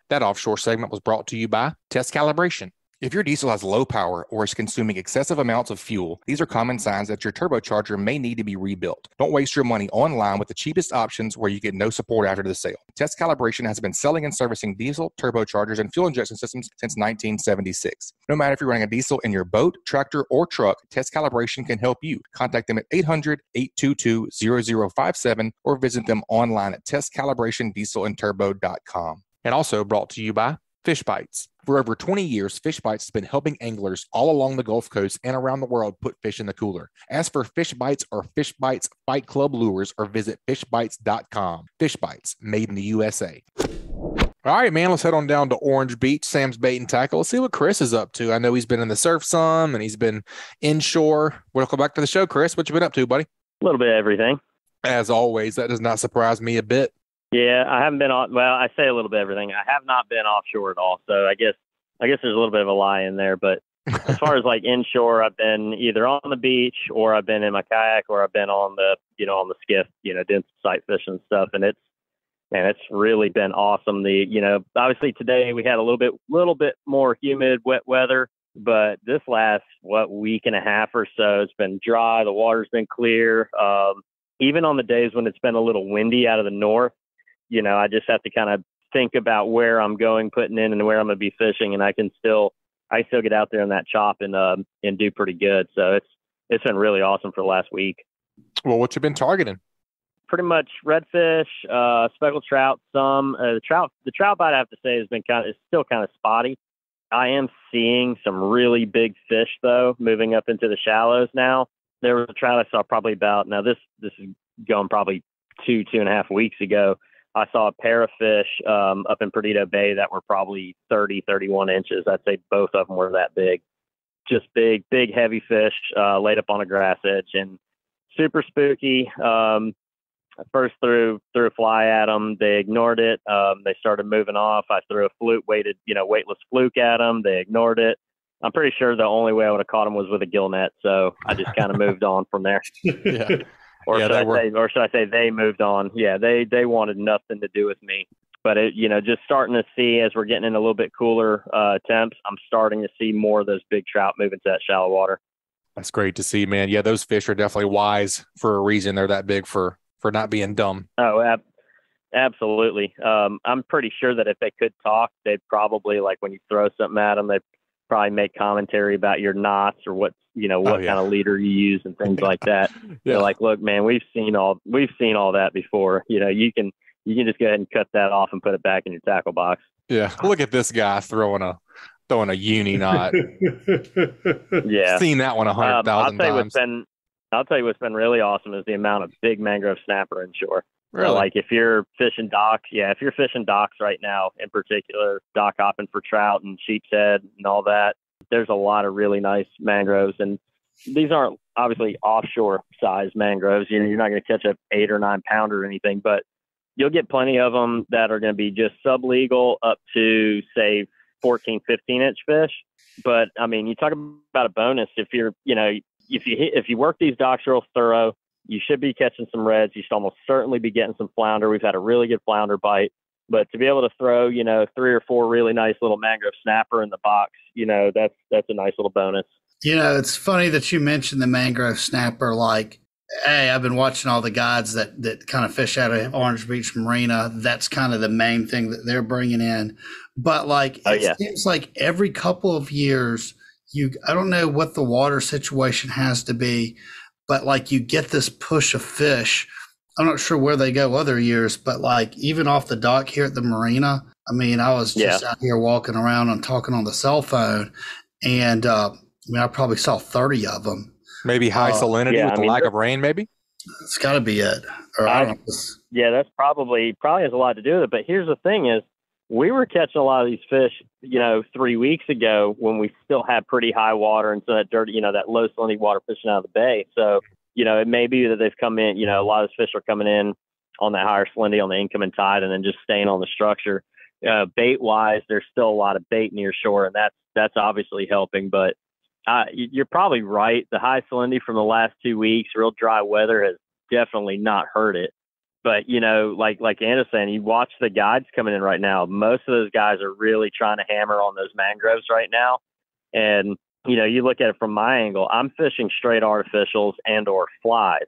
That offshore segment was brought to you by Test Calibration. If your diesel has low power or is consuming excessive amounts of fuel, these are common signs that your turbocharger may need to be rebuilt. Don't waste your money online with the cheapest options where you get no support after the sale. Test Calibration has been selling and servicing diesel, turbochargers, and fuel injection systems since 1976. No matter if you're running a diesel in your boat, tractor, or truck, Test Calibration can help you. Contact them at 800-822-0057 or visit them online at testcalibratindieselandturbo.com. And also brought to you by Fish Bites. For over 20 years, Fish Bites has been helping anglers all along the Gulf Coast and around the world put fish in the cooler. Ask for Fish Bites or Fish Bites Fight Club lures or visit fishbites.com. Fish Bites, made in the USA. All right, man, let's head on down to Orange Beach, Sam's Bait and Tackle. Let's see what Chris is up to. I know he's been in the surf some and he's been inshore. Welcome back to the show, Chris. What you been up to, buddy? A little bit of everything. As always, that does not surprise me a bit. Yeah, I haven't been on. Well, I say a little bit of everything. I have not been offshore at all. So I guess there's a little bit of a lie in there. But as far as like inshore, I've been either on the beach or I've been in my kayak or I've been on the skiff, doing some sight fishing and stuff. And it's really been awesome. Obviously today we had a little bit more humid, wet weather, but this last week and a half or so, it's been dry. The water's been clear. Even on the days when it's been a little windy out of the north. I just have to kind of think about where I'm going, putting in, and where I'm going to be fishing, and I still get out there in that chop and do pretty good. So it's been really awesome for the last week. Well, what you been targeting? Pretty much redfish, speckled trout. The trout bite I have to say is still kind of spotty. I am seeing some really big fish though, moving up into the shallows now. There was a trout I saw probably this is going probably 2.5 weeks ago. I saw a pair of fish up in Perdido Bay that were probably 30, 31 inches. I'd say both of them were that big. Just big, heavy fish laid up on a grass edge and super spooky. I first threw a fly at them. They ignored it. They started moving off. I threw a weightless fluke at them. They ignored it. I'm pretty sure the only way I would have caught them was with a gill net. So I just kind of moved on from there. Yeah. Or should I say they moved on? Yeah, they wanted nothing to do with me. But just starting to see as we're getting in a little bit cooler temps, I'm starting to see more of those big trout moving to that shallow water. That's great to see, man. Yeah, those fish are definitely wise for a reason. They're that big for not being dumb. Oh, absolutely. I'm pretty sure that if they could talk, they'd probably, like when you throw something at them, they'd probably make commentary about your knots or what kind of leader you use and things like that. Yeah. They're like, look, man, we've seen all that before. You can just go ahead and cut that off and put it back in your tackle box. Yeah. Look at this guy throwing a uni knot. Yeah. Seen that one 100,000 times. I'll tell you what's been really awesome is the amount of big mangrove snapper inshore. Really? Like if you're fishing docks right now, in particular, dock hopping for trout and sheep's head and all that, there's a lot of really nice mangroves. And these aren't obviously offshore size mangroves. You're not going to catch a 8 or 9 pounder or anything, but you'll get plenty of them that are going to be just sublegal up to, say, 14, 15-inch fish. But, I mean, you talk about a bonus. If you're, if you work these docks real thorough, you should be catching some reds. You should almost certainly be getting some flounder. We've had a really good flounder bite. But to be able to throw, 3 or 4 really nice little mangrove snapper in the box, that's a nice little bonus. It's funny that you mentioned the mangrove snapper. Like, hey, I've been watching all the guides that kind of fish out of Orange Beach Marina. That's kind of the main thing that they're bringing in. But like, it seems like every couple of years, I don't know what the water situation has to be, but like you get this push of fish. I'm not sure where they go other years, but like even off the dock here at the marina, I mean, I was just out here walking around and talking on the cell phone, and I probably saw 30 of them. Maybe high salinity with the lack of rain, maybe? It's got to be it. Or I don't know. Yeah, that's probably has a lot to do with it. But here's the thing is, we were catching a lot of these fish, 3 weeks ago when we still had pretty high water and so that dirty, that low salinity water fishing out of the bay. So, it may be that they've come in, a lot of these fish are coming in on that higher salinity on the incoming tide and then just staying on the structure. Bait wise, there's still a lot of bait near shore, and that's obviously helping. But you're probably right. The high salinity from the last 2 weeks, real dry weather, has definitely not hurt it. But, like Anna's saying, you watch the guides coming in right now. Most of those guys are really trying to hammer on those mangroves right now. And, you look at it from my angle, I'm fishing straight artificials and or flies.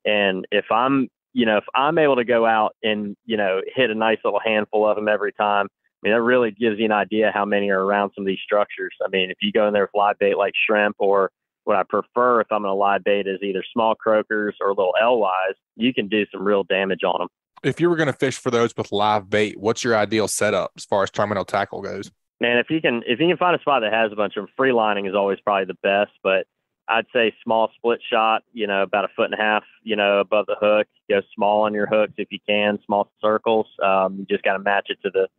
And if I'm able to go out and, hit a nice little handful of them every time, I mean, that really gives you an idea how many are around some of these structures. I mean, if you go in there with live bait like shrimp, or what I prefer if I'm going to live bait is either small croakers or little LYs, you can do some real damage on them. If you were going to fish for those with live bait, what's your ideal setup as far as terminal tackle goes? Man, if you can find a spot that has a bunch of them, free lining is always probably the best, but I'd say small split shot, about 1.5 feet, above the hook. Go small on your hooks if you can, small circles. You just got to match it to the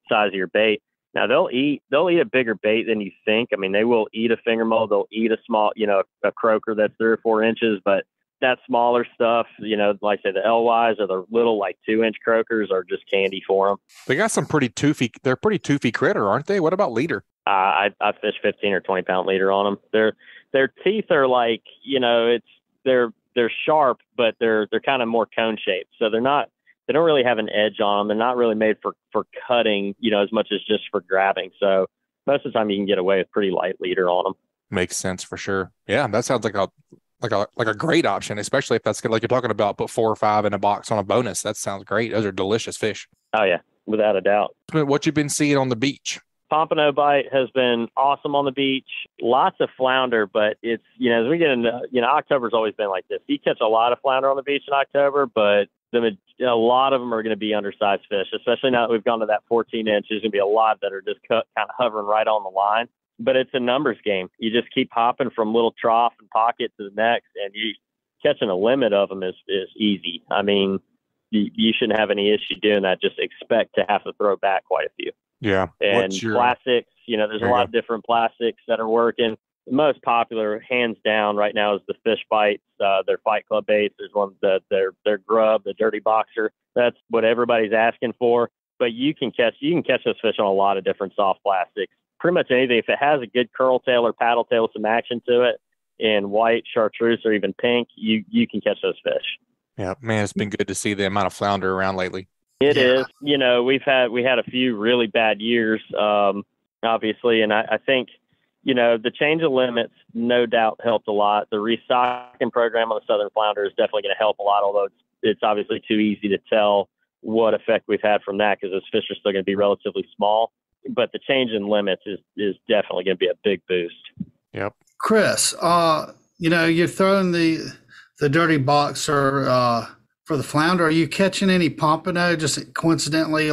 size of your bait. Now they'll eat a bigger bait than you think. I mean, they will eat a finger mole. They'll eat a small, a croaker that's 3 or 4 inches, but that smaller stuff, like I say, the LYs or the little 2-inch croakers are just candy for them. They got some pretty toothy. They're pretty toothy critter, aren't they? What about leader? I fish 15 or 20 pound leader on them. Their teeth are they're sharp, but they're kind of more cone shaped. So they don't really have an edge on them. They're not really made for cutting, as much as just for grabbing. So most of the time you can get away with pretty light leader on them. Makes sense for sure. Yeah, that sounds like a great option, especially if that's good. Like you're talking about, put 4 or 5 in a box on a bonus. That sounds great. Those are delicious fish. Oh yeah, without a doubt. What you've been seeing on the beach? Pompano bite has been awesome on the beach. Lots of flounder, but it's, as we get into, October's always been like this. You catch a lot of flounder on the beach in October, but a lot of them are going to be undersized fish, especially now that we've gone to that 14-inch. There's going to be a lot that are just kind of hovering right on the line. But it's a numbers game. You just keep hopping from little trough and pocket to the next, and you catching a limit of them is easy. I mean, you shouldn't have any issue doing that. Just expect to have to throw back quite a few. Yeah. And plastics, there's a lot of different plastics that are working. The most popular, hands down, right now is the fish bites. Their Fight Club baits. There's one their grub, the Dirty Boxer. That's what everybody's asking for. But you can catch those fish on a lot of different soft plastics. Pretty much anything. If it has a good curl tail or paddle tail with some action to it, in white, chartreuse, or even pink, you can catch those fish. Yeah, man, it's been good to see the amount of flounder around lately. It is. We had a few really bad years, obviously, and I think, the change of limits no doubt helped a lot. The restocking program on the southern flounder is definitely going to help a lot, although it's obviously too easy to tell what effect we've had from that because those fish are still going to be relatively small. But the change in limits is definitely going to be a big boost. Yep. Chris, you're throwing the Dirty Boxer for the flounder. Are you catching any pompano? Just coincidentally,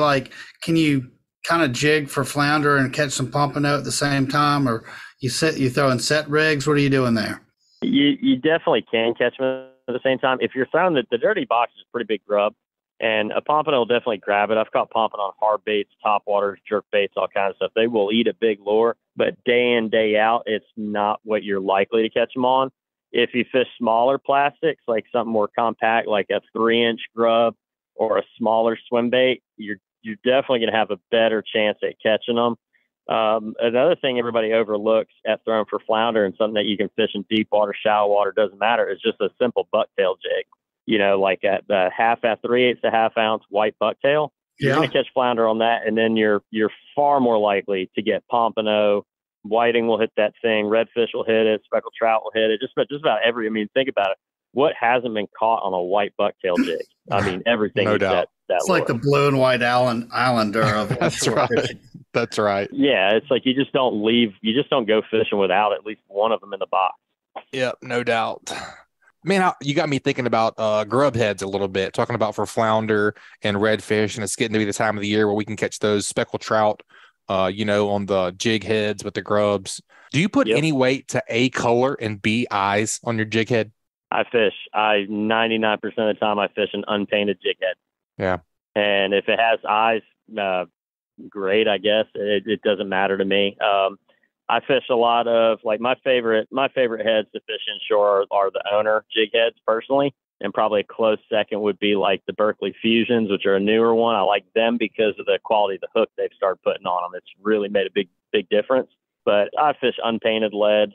can you kind of jig for flounder and catch some pompano at the same time, or you throwing set rigs? What are you doing there? You definitely can catch them at the same time. If you're throwing the Dirty Boxer is a pretty big grub. And a pompano will definitely grab it. I've caught pompano on hard baits, top waters, jerk baits, all kinds of stuff. They will eat a big lure, but day in, day out, it's not what you're likely to catch them on. If you fish smaller plastics, like something more compact, like a 3-inch grub or a smaller swim bait, you're definitely going to have a better chance at catching them. Another thing everybody overlooks at throwing for flounder, and something that you can fish in deep water, shallow water, doesn't matter, is just a simple bucktail jig. Like at the 3/8 to half ounce white bucktail. You're going to catch flounder on that, and then you're far more likely to get pompano. Whiting will hit that thing. Redfish will hit it. Speckled trout will hit it. Just about every. I mean, think about it. What hasn't been caught on a white bucktail jig? I mean, everything. No is doubt. That it's like the blue and white islander of That's right. fishing. That's right. Yeah, it's like you just don't go fishing without at least one of them in the box. Yep, no doubt. Man, you got me thinking about grub heads a little bit, talking about for flounder and redfish, and it's getting to be the time of the year where we can catch those speckled trout, on the jig heads with the grubs. Do you put any weight to A, color, and B, eyes on your jig head? I fish. 99% of the time I fish an unpainted jig head. Yeah. And if it has eyes, great, I guess. It doesn't matter to me. I fish a lot of, like, my favorite heads to fish inshore are the owner jig heads personally, and probably a close second would be like the Berkeley Fusions, which are a newer one. I like them because of the quality of the hook they've started putting on them. It's really made a big difference. But I fish unpainted lead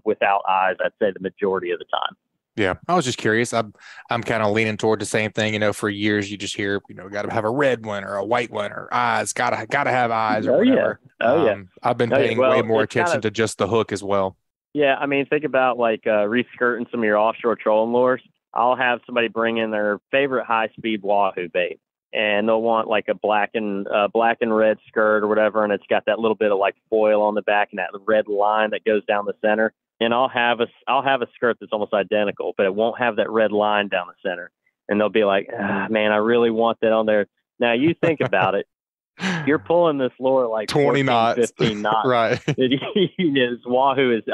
without eyes, I'd say the majority of the time. Yeah, I was just curious. I'm kind of leaning toward the same thing. For years you just hear, got to have a red one or a white one or eyes. Gotta have eyes or whatever. Yeah. Oh yeah. I've been paying way more attention to just the hook as well. Yeah, I mean, think about like reskirting some of your offshore trolling lures. I'll have somebody bring in their favorite high-speed wahoo bait, and they'll want like a black and red skirt or whatever, and it's got that little bit of like foil on the back and that red line that goes down the center. And I'll have a skirt that's almost identical, but it won't have that red line down the center. And they'll be like, man, I really want that on there. Now you think about it. You're pulling this lure like 20 knots, 15 knots. Right. This wahoo is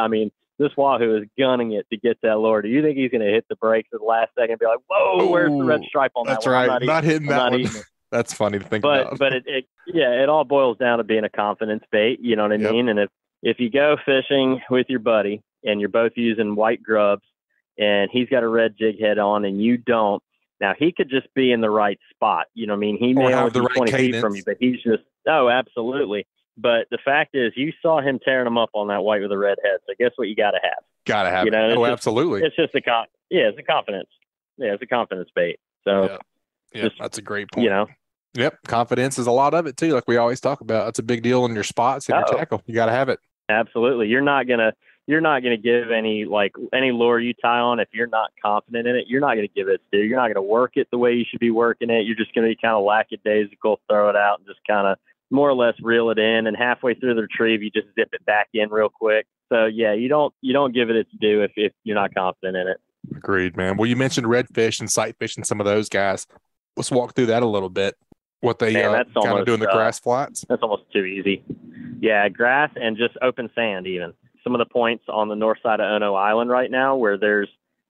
gunning it to get that lure. Do you think he's going to hit the brakes at the last second and be like, whoa, where's the red stripe on that that's one? That's right. I'm not hitting that one. That's funny to think about. But it all boils down to being a confidence bait. You know what I mean? And if you go fishing with your buddy and you're both using white grubs and he's got a red jig head on and you don't, now he could just be in the right spot. You know what I mean? He may only be 20 feet from you, but he's just, absolutely. But the fact is, you saw him tearing them up on that white with a red head. So guess what you got to have? Got to have it. Oh, absolutely. It's just it's a confidence. Yeah, it's a confidence bait. So yeah, that's a great point. Yep. Confidence is a lot of it too. Like we always talk about, it's a big deal in your spots and your tackle. You got to have it. Absolutely. You're not gonna give any lure you tie on if you're not confident in it. You're not gonna give it to. You're not gonna work it the way you should be working it. You're just gonna be kind of lackadaisical, throw it out, and just kind of more or less reel it in. And halfway through the retrieve, you just zip it back in real quick. So yeah, you don't give it its due if you're not confident in it. Agreed, man. Well, you mentioned redfish and sight fish and some of those guys. Let's walk through that a little bit. What they kind of do in the grass flats. That's almost too easy. Yeah, grass and just open sand even. Some of the points on the north side of Ono Island right now where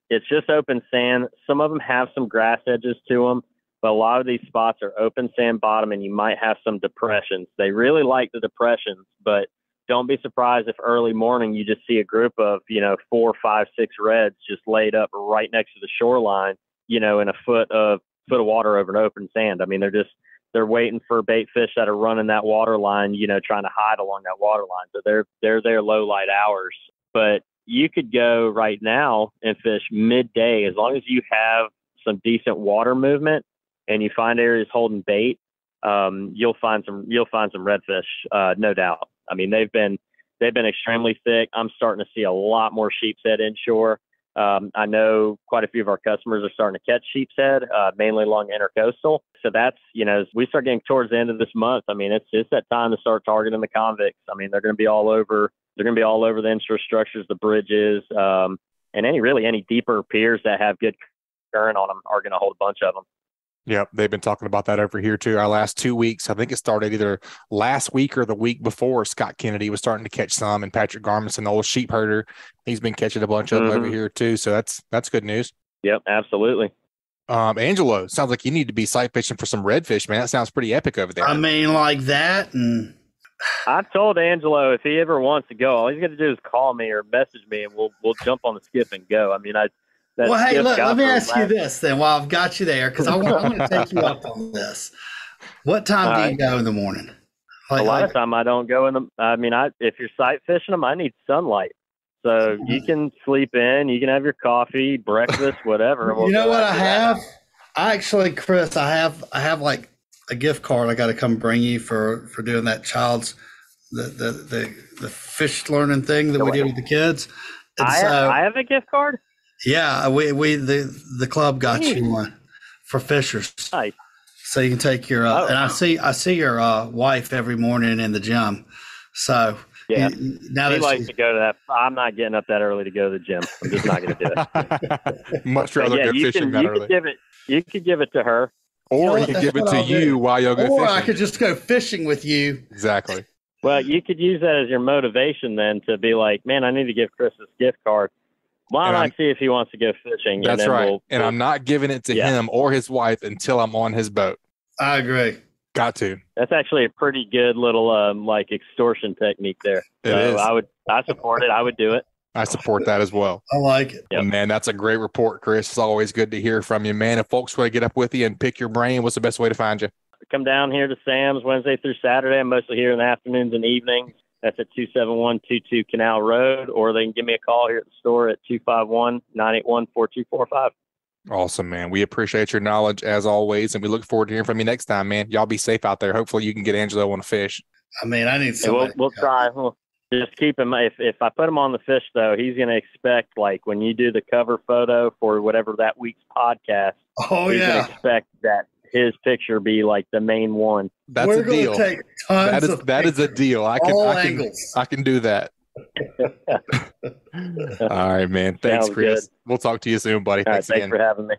it's just open sand. Some of them have some grass edges to them, but a lot of these spots are open sand bottom and you might have some depressions. They really like the depressions, but don't be surprised if early morning you just see a group of, 4, 5, 6 reds just laid up right next to the shoreline, in a foot of water over an open sand. I mean, they're waiting for bait fish that are running that water line, trying to hide along that water line. So they're there low light hours. But you could go right now and fish midday as long as you have some decent water movement and you find areas holding bait. You'll find some redfish, no doubt. I mean, they've been extremely thick. I'm starting to see a lot more sheep's head inshore. I know quite a few of our customers are starting to catch sheep's head, mainly along intercoastal. So that's, as we start getting towards the end of this month, I mean, it's that time to start targeting the convicts. I mean, they're going to be all over the infrastructures, the bridges, and any deeper piers that have good current on them are going to hold a bunch of them. Yep, they've been talking about that over here too. Our last 2 weeks, I think it started either last week or the week before. Scott Kennedy was starting to catch some, and Patric Garmeson, the old sheep herder, he's been catching a bunch of them over here too. So that's good news. Yep, absolutely. Angelo, sounds like you need to be sight fishing for some redfish, man. That sounds pretty epic over there. I mean, like that, and I told Angelo if he ever wants to go, all he's got to do is call me or message me, and we'll jump on the skiff and go. I mean, Well, hey, just look, got let me from ask you last- this then while I've got you there, because I'm going to take you up on this. What time do you go in the morning? A lot of time I don't go in the. I mean, if you're sight fishing them, I need sunlight. So you can sleep in, you can have your coffee, breakfast, whatever. You know what I have? I actually, Chris, I have like a gift card I got to come bring you for doing that child's the fish learning thing that we did with the kids. And I have a gift card. Yeah, we the club got you one for fishers. Nice. So you can take your and I see your wife every morning in the gym. So yeah, now he likes to go to that. I'm not getting up that early to go to the gym. I'm just not going to do it. Much rather go fishing that early. You could give it to her, or you could give it to you while you'll go fishing. Or I could just go fishing with you. Exactly. Well, you could use that as your motivation then to be like, man, I need to give Chris this gift card. Why don't I see if he wants to go fishing? That's right. And I'm not giving it to him or his wife until I'm on his boat. I agree. Got to. That's actually a pretty good little like extortion technique there. It is. I support it. I would do it. I support that as well. I like it. Yep. Man, that's a great report, Chris. It's always good to hear from you, man. If folks want to get up with you and pick your brain, what's the best way to find you? Come down here to Sam's Wednesday through Saturday. I'm mostly here in the afternoons and evenings. That's at 27122 Canal Road, or they can give me a call here at the store at 251-981-4245. Awesome, man. We appreciate your knowledge as always, and we look forward to hearing from you next time, man. Y'all be safe out there. Hopefully you can get Angelo on a fish. I mean, I need somebody. We'll try. We'll just keep him. If I put him on the fish, though, he's going to expect, like, when you do the cover photo for whatever that week's podcast, he's going to expect that his picture be like the main one. That's a deal. Take tons that is a deal. I can do that. All right, man. Thanks, Sounds Chris. good. We'll talk to you soon, buddy. Thanks again for having me.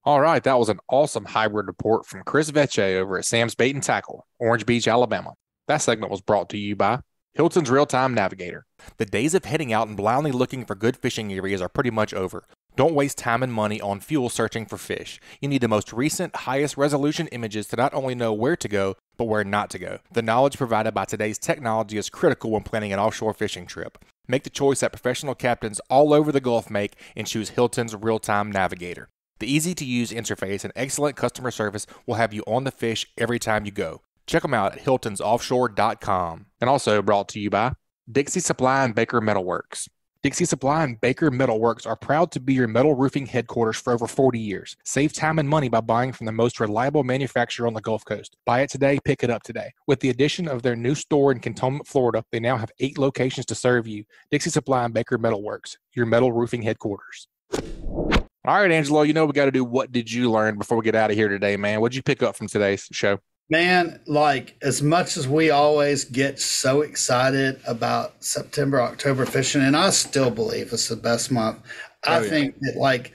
All right, that was an awesome hybrid report from Chris Vecsey over at Sam's Bait and Tackle, Orange Beach, Alabama. That segment was brought to you by Hilton's Real-Time Navigator. The days of heading out and blindly looking for good fishing areas are pretty much over. Don't waste time and money on fuel searching for fish. You need the most recent, highest resolution images to not only know where to go, but where not to go. The knowledge provided by today's technology is critical when planning an offshore fishing trip. Make the choice that professional captains all over the Gulf make and choose Hilton's Real-Time Navigator. The easy-to-use interface and excellent customer service will have you on the fish every time you go. Check them out at hiltonsoffshore.com. And also brought to you by Dixie Supply and Baker Metalworks. Dixie Supply and Baker Metalworks are proud to be your metal roofing headquarters for over 40 years. Save time and money by buying from the most reliable manufacturer on the Gulf Coast. Buy it today, pick it up today. With the addition of their new store in Cantonment, Florida, they now have 8 locations to serve you. Dixie Supply and Baker Metalworks, your metal roofing headquarters. All right, Angelo, you know we got to do What Did You Learn before we get out of here today, man. What'd you pick up from today's show? Man, like, as much as we always get so excited about September, October fishing, and I still believe it's the best month, I think that, like,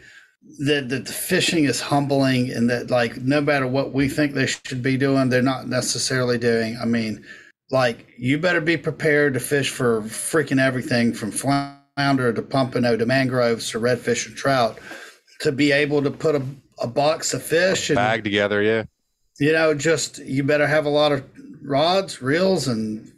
that the fishing is humbling, and that, like, no matter what we think they should be doing, they're not necessarily doing. I mean, like, you better be prepared to fish for freaking everything from flounder to pompano to mangroves to redfish and trout to be able to put a box of fish and bag together, yeah. You know, just you better have a lot of rods, reels, and,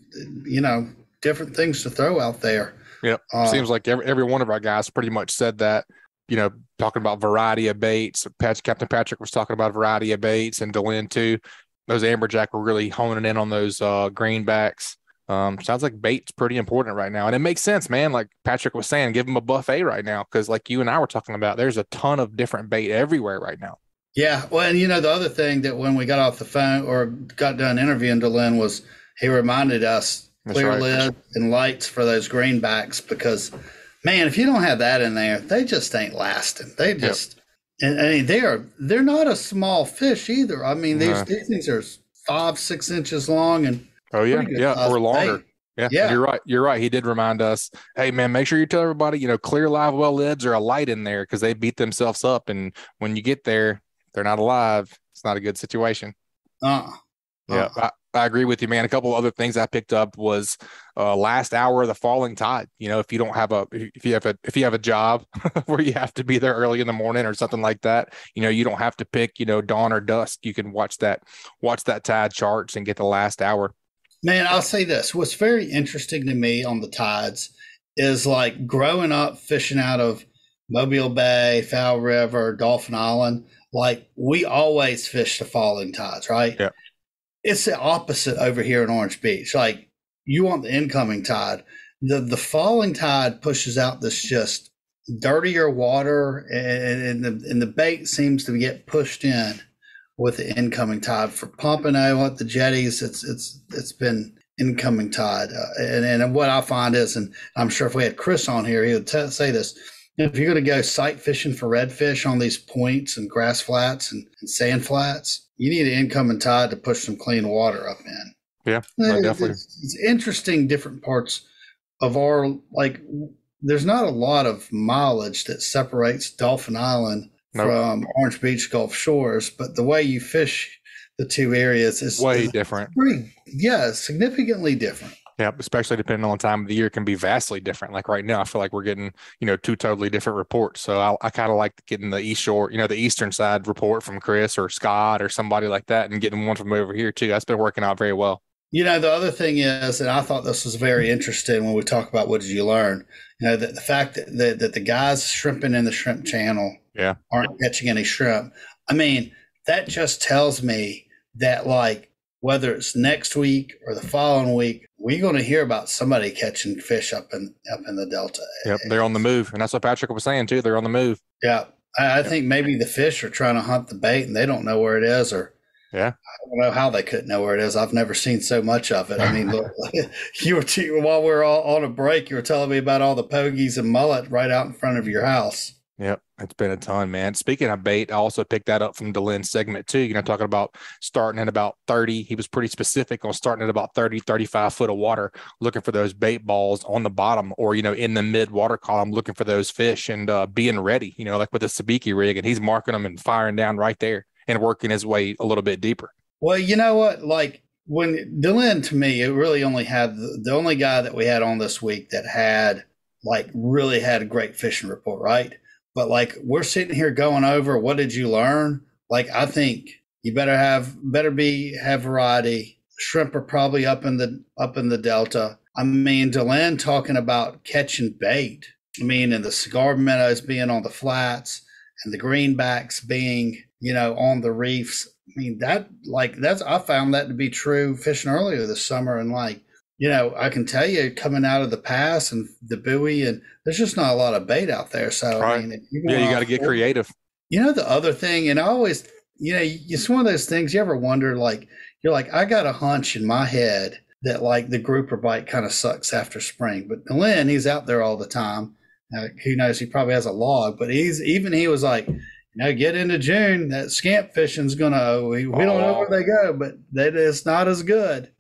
you know, different things to throw out there. Yep. Seems like every one of our guys pretty much said that, you know, talking about variety of baits. Captain Patrick was talking about variety of baits, and Delynn too. Those amberjack were really honing in on those greenbacks. Sounds like bait's pretty important right now. And it makes sense, man. Like Patrick was saying, give them a buffet right now, because like you and I were talking about, there's a ton of different bait everywhere right now. Yeah. Well, and you know, the other thing that when we got off the phone or got done interviewing Delynn was he reminded us clear lid and lights for those greenbacks, because, man, if you don't have that in there, they just ain't lasting. They just, and I mean, they're not a small fish either. I mean, these things are 5-6 inches long and or longer. Bait. Yeah. You're right. He did remind us, hey man, make sure you tell everybody, you know, clear live well lids or a light in there, because they beat themselves up, and when you get there, they're not alive. It's not a good situation. Yeah, I agree with you, man. A couple other things I picked up was last hour of the falling tide. You know, if you have a job where you have to be there early in the morning or something like that, you know, you don't have to pick, you know, dawn or dusk. You can watch that tide charts and get the last hour. Man, I'll say this. What's very interesting to me on the tides is, like, growing up fishing out of Mobile Bay, Fowl River, Dauphin Island, like we always fish the falling tides, right? Yeah. It's the opposite over here in Orange Beach. Like you want the incoming tide. The falling tide pushes out this just dirtier water, and the bait seems to get pushed in with the incoming tide. For Pompano at the jetties, it's been incoming tide, and what I find is, and I'm sure if we had Chris on here, he would say this: if you're going to go sight fishing for redfish on these points and grass flats and sand flats, you need an incoming tide to push some clean water up in. Yeah, definitely. It's interesting, different parts of our, like, there's not a lot of mileage that separates Dauphin Island from Orange Beach Gulf Shores, but the way you fish the two areas is way different. Significantly different. Yeah, especially depending on the time of the year, it can be vastly different. Like right now, I feel like we're getting, two totally different reports. So I kind of like getting the East Shore, the Eastern side report from Chris or Scott or somebody like that, and getting one from over here too. That's been working out very well. The other thing is, and I thought this was very interesting when we talk about what did you learn, that the fact that the guys shrimping in the shrimp channel aren't catching any shrimp. I mean, that just tells me that, like, whether it's next week or the following week, we're going to hear about somebody catching fish up in the Delta. Yep, they're on the move. And that's what Patrick was saying too. They're on the move. Yeah. I think maybe the fish are trying to hunt the bait and they don't know where it is, or I don't know how they couldn't know where it is. I've never seen so much of it. I mean, look, while we were all on a break, you were telling me about all the pogies and mullet right out in front of your house. Yep, it's been a ton, man. Speaking of bait, I also picked that up from Delynn segment too. Talking about starting at about 30. He was pretty specific on starting at about 30, 35 foot of water, looking for those bait balls on the bottom or, in the mid water column, looking for those fish and being ready, like with the sabiki rig, and he's marking them and firing down right there and working his way a little bit deeper. Well, you know what? Like when Delynn, to me, it really only had the only guy that we had on this week that had really had a great fishing report, right? But like we're sitting here going over what did you learn? Like I think you better have variety. Shrimp are probably up in the Delta. I mean, Delynn talking about catching bait. I mean, and the cigar minnows being on the flats and the greenbacks being, on the reefs. I mean, I found that to be true fishing earlier this summer. And I can tell you coming out of the pass and the buoy, and there's just not a lot of bait out there. So, right. I mean, you got to get creative. The other thing, and I always, it's one of those things you ever wonder, you're like, I got a hunch in my head that the grouper bite kind of sucks after spring. But Delynn, he's out there all the time. Who knows? He probably has a log, but he was like, get into June, that scamp fishing's we don't know where they go, but it's not as good.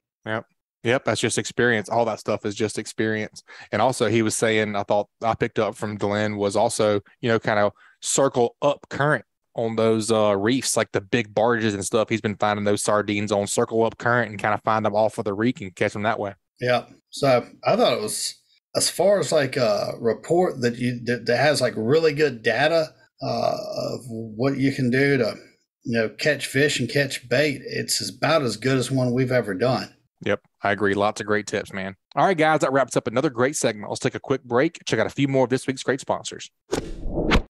Yep, that's just experience. All that stuff is just experience. And also he was saying, I thought I picked up from Delynn was also, kind of circle up current on those reefs, like the big barges and stuff. He's been finding those sardines on circle up current and kind of find them off of the reef and catch them that way. Yeah. So I thought it was, as far as a report that has really good data of what you can do to, catch fish and catch bait, it's about as good as one we've ever done. Yep, I agree. Lots of great tips, man. All right, guys, that wraps up another great segment. Let's take a quick break. Check out a few more of this week's great sponsors.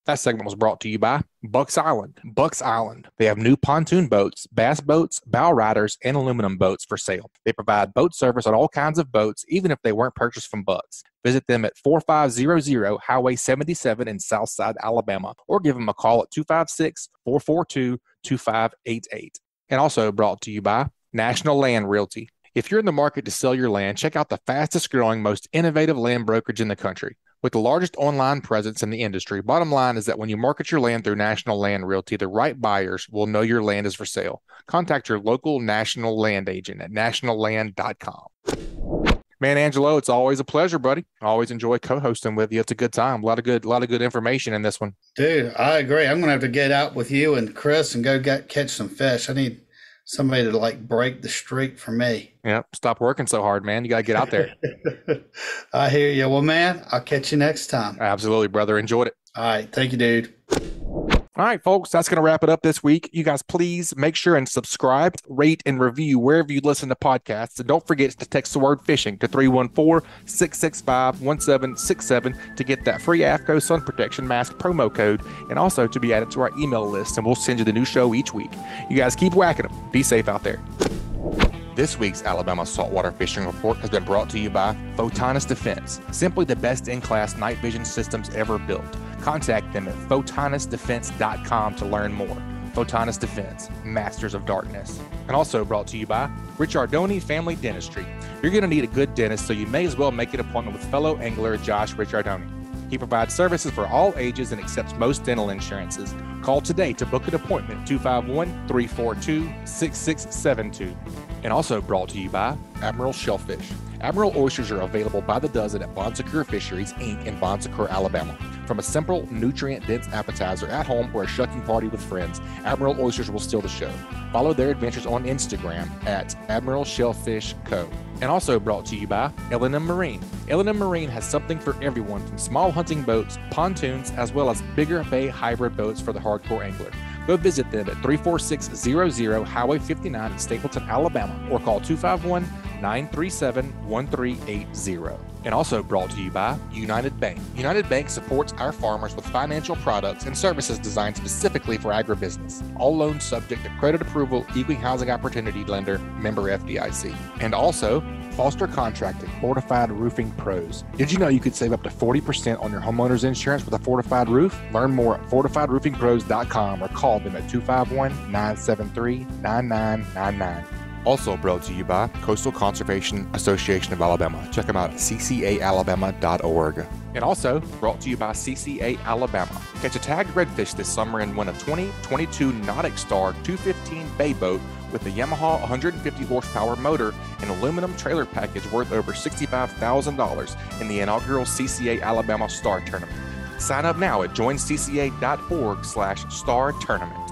That segment was brought to you by Bucks Island. Bucks Island. They have new pontoon boats, bass boats, bow riders, and aluminum boats for sale. They provide boat service on all kinds of boats, even if they weren't purchased from Bucks. Visit them at 4500 Highway 77 in Southside, Alabama, or give them a call at 256-442-2588. And also brought to you by National Land Realty. If you're in the market to sell your land, check out the fastest growing, most innovative land brokerage in the country. With the largest online presence in the industry, bottom line is that when you market your land through National Land Realty, the right buyers will know your land is for sale. Contact your local national land agent at nationalland.com. Man, Angelo, it's always a pleasure, buddy. I always enjoy co-hosting with you. It's a good time. A lot of good information in this one. Dude, I agree. I'm going to have to get out with you and Chris and go catch some fish. I need somebody to break the streak for me. Yep. Stop working so hard, man. You got to get out there. I hear you. Well, man, I'll catch you next time. Absolutely, brother. Enjoyed it. All right. Thank you, dude. All right, folks, that's going to wrap it up this week. You guys, please make sure and subscribe, rate, and review wherever you listen to podcasts. And don't forget to text the word fishing to 314-665-1767 to get that free AFCO Sun Protection Mask promo code and also to be added to our email list. And we'll send you the new show each week. You guys keep whacking them. Be safe out there. This week's Alabama Saltwater Fishing Report has been brought to you by Photonus Defense, simply the best in-class night vision systems ever built. Contact them at photonusdefense.com to learn more. Photonus Defense, Masters of Darkness. And also brought to you by Richardoni Family Dentistry. You're going to need a good dentist, so you may as well make an appointment with fellow angler Josh Richardoni. He provides services for all ages and accepts most dental insurances. Call today to book an appointment, 251-342-6672. And also brought to you by Admiral Shellfish. Admiral oysters are available by the dozen at Bon Secours Fisheries, Inc. in Bon Secours, Alabama. From a simple, nutrient-dense appetizer at home or a shucking party with friends, Admiral oysters will steal the show. Follow their adventures on Instagram at Admiral Shellfish Co. And also brought to you by L&M Marine. L&M Marine has something for everyone, from small hunting boats, pontoons, as well as bigger bay hybrid boats for the hardcore angler. Go visit them at 34600 Highway 59 in Stapleton, Alabama, or call 251-937-1380. And also brought to you by United Bank. United Bank supports our farmers with financial products and services designed specifically for agribusiness. All loans subject to credit approval, equal housing opportunity lender, member FDIC. And also Foster Contracting, Fortified Roofing Pros. Did you know you could save up to 40% on your homeowner's insurance with a fortified roof? Learn more at fortifiedroofingpros.com or call them at 251-973-9999. Also brought to you by Coastal Conservation Association of Alabama. Check them out at ccaalabama.org. And also brought to you by CCA Alabama. Catch a tagged redfish this summer and win a 2022 Nautic Star 215 bay boat with a Yamaha 150 horsepower motor and aluminum trailer package worth over $65,000 in the inaugural CCA Alabama Star Tournament. Sign up now at joincca.org/star tournament.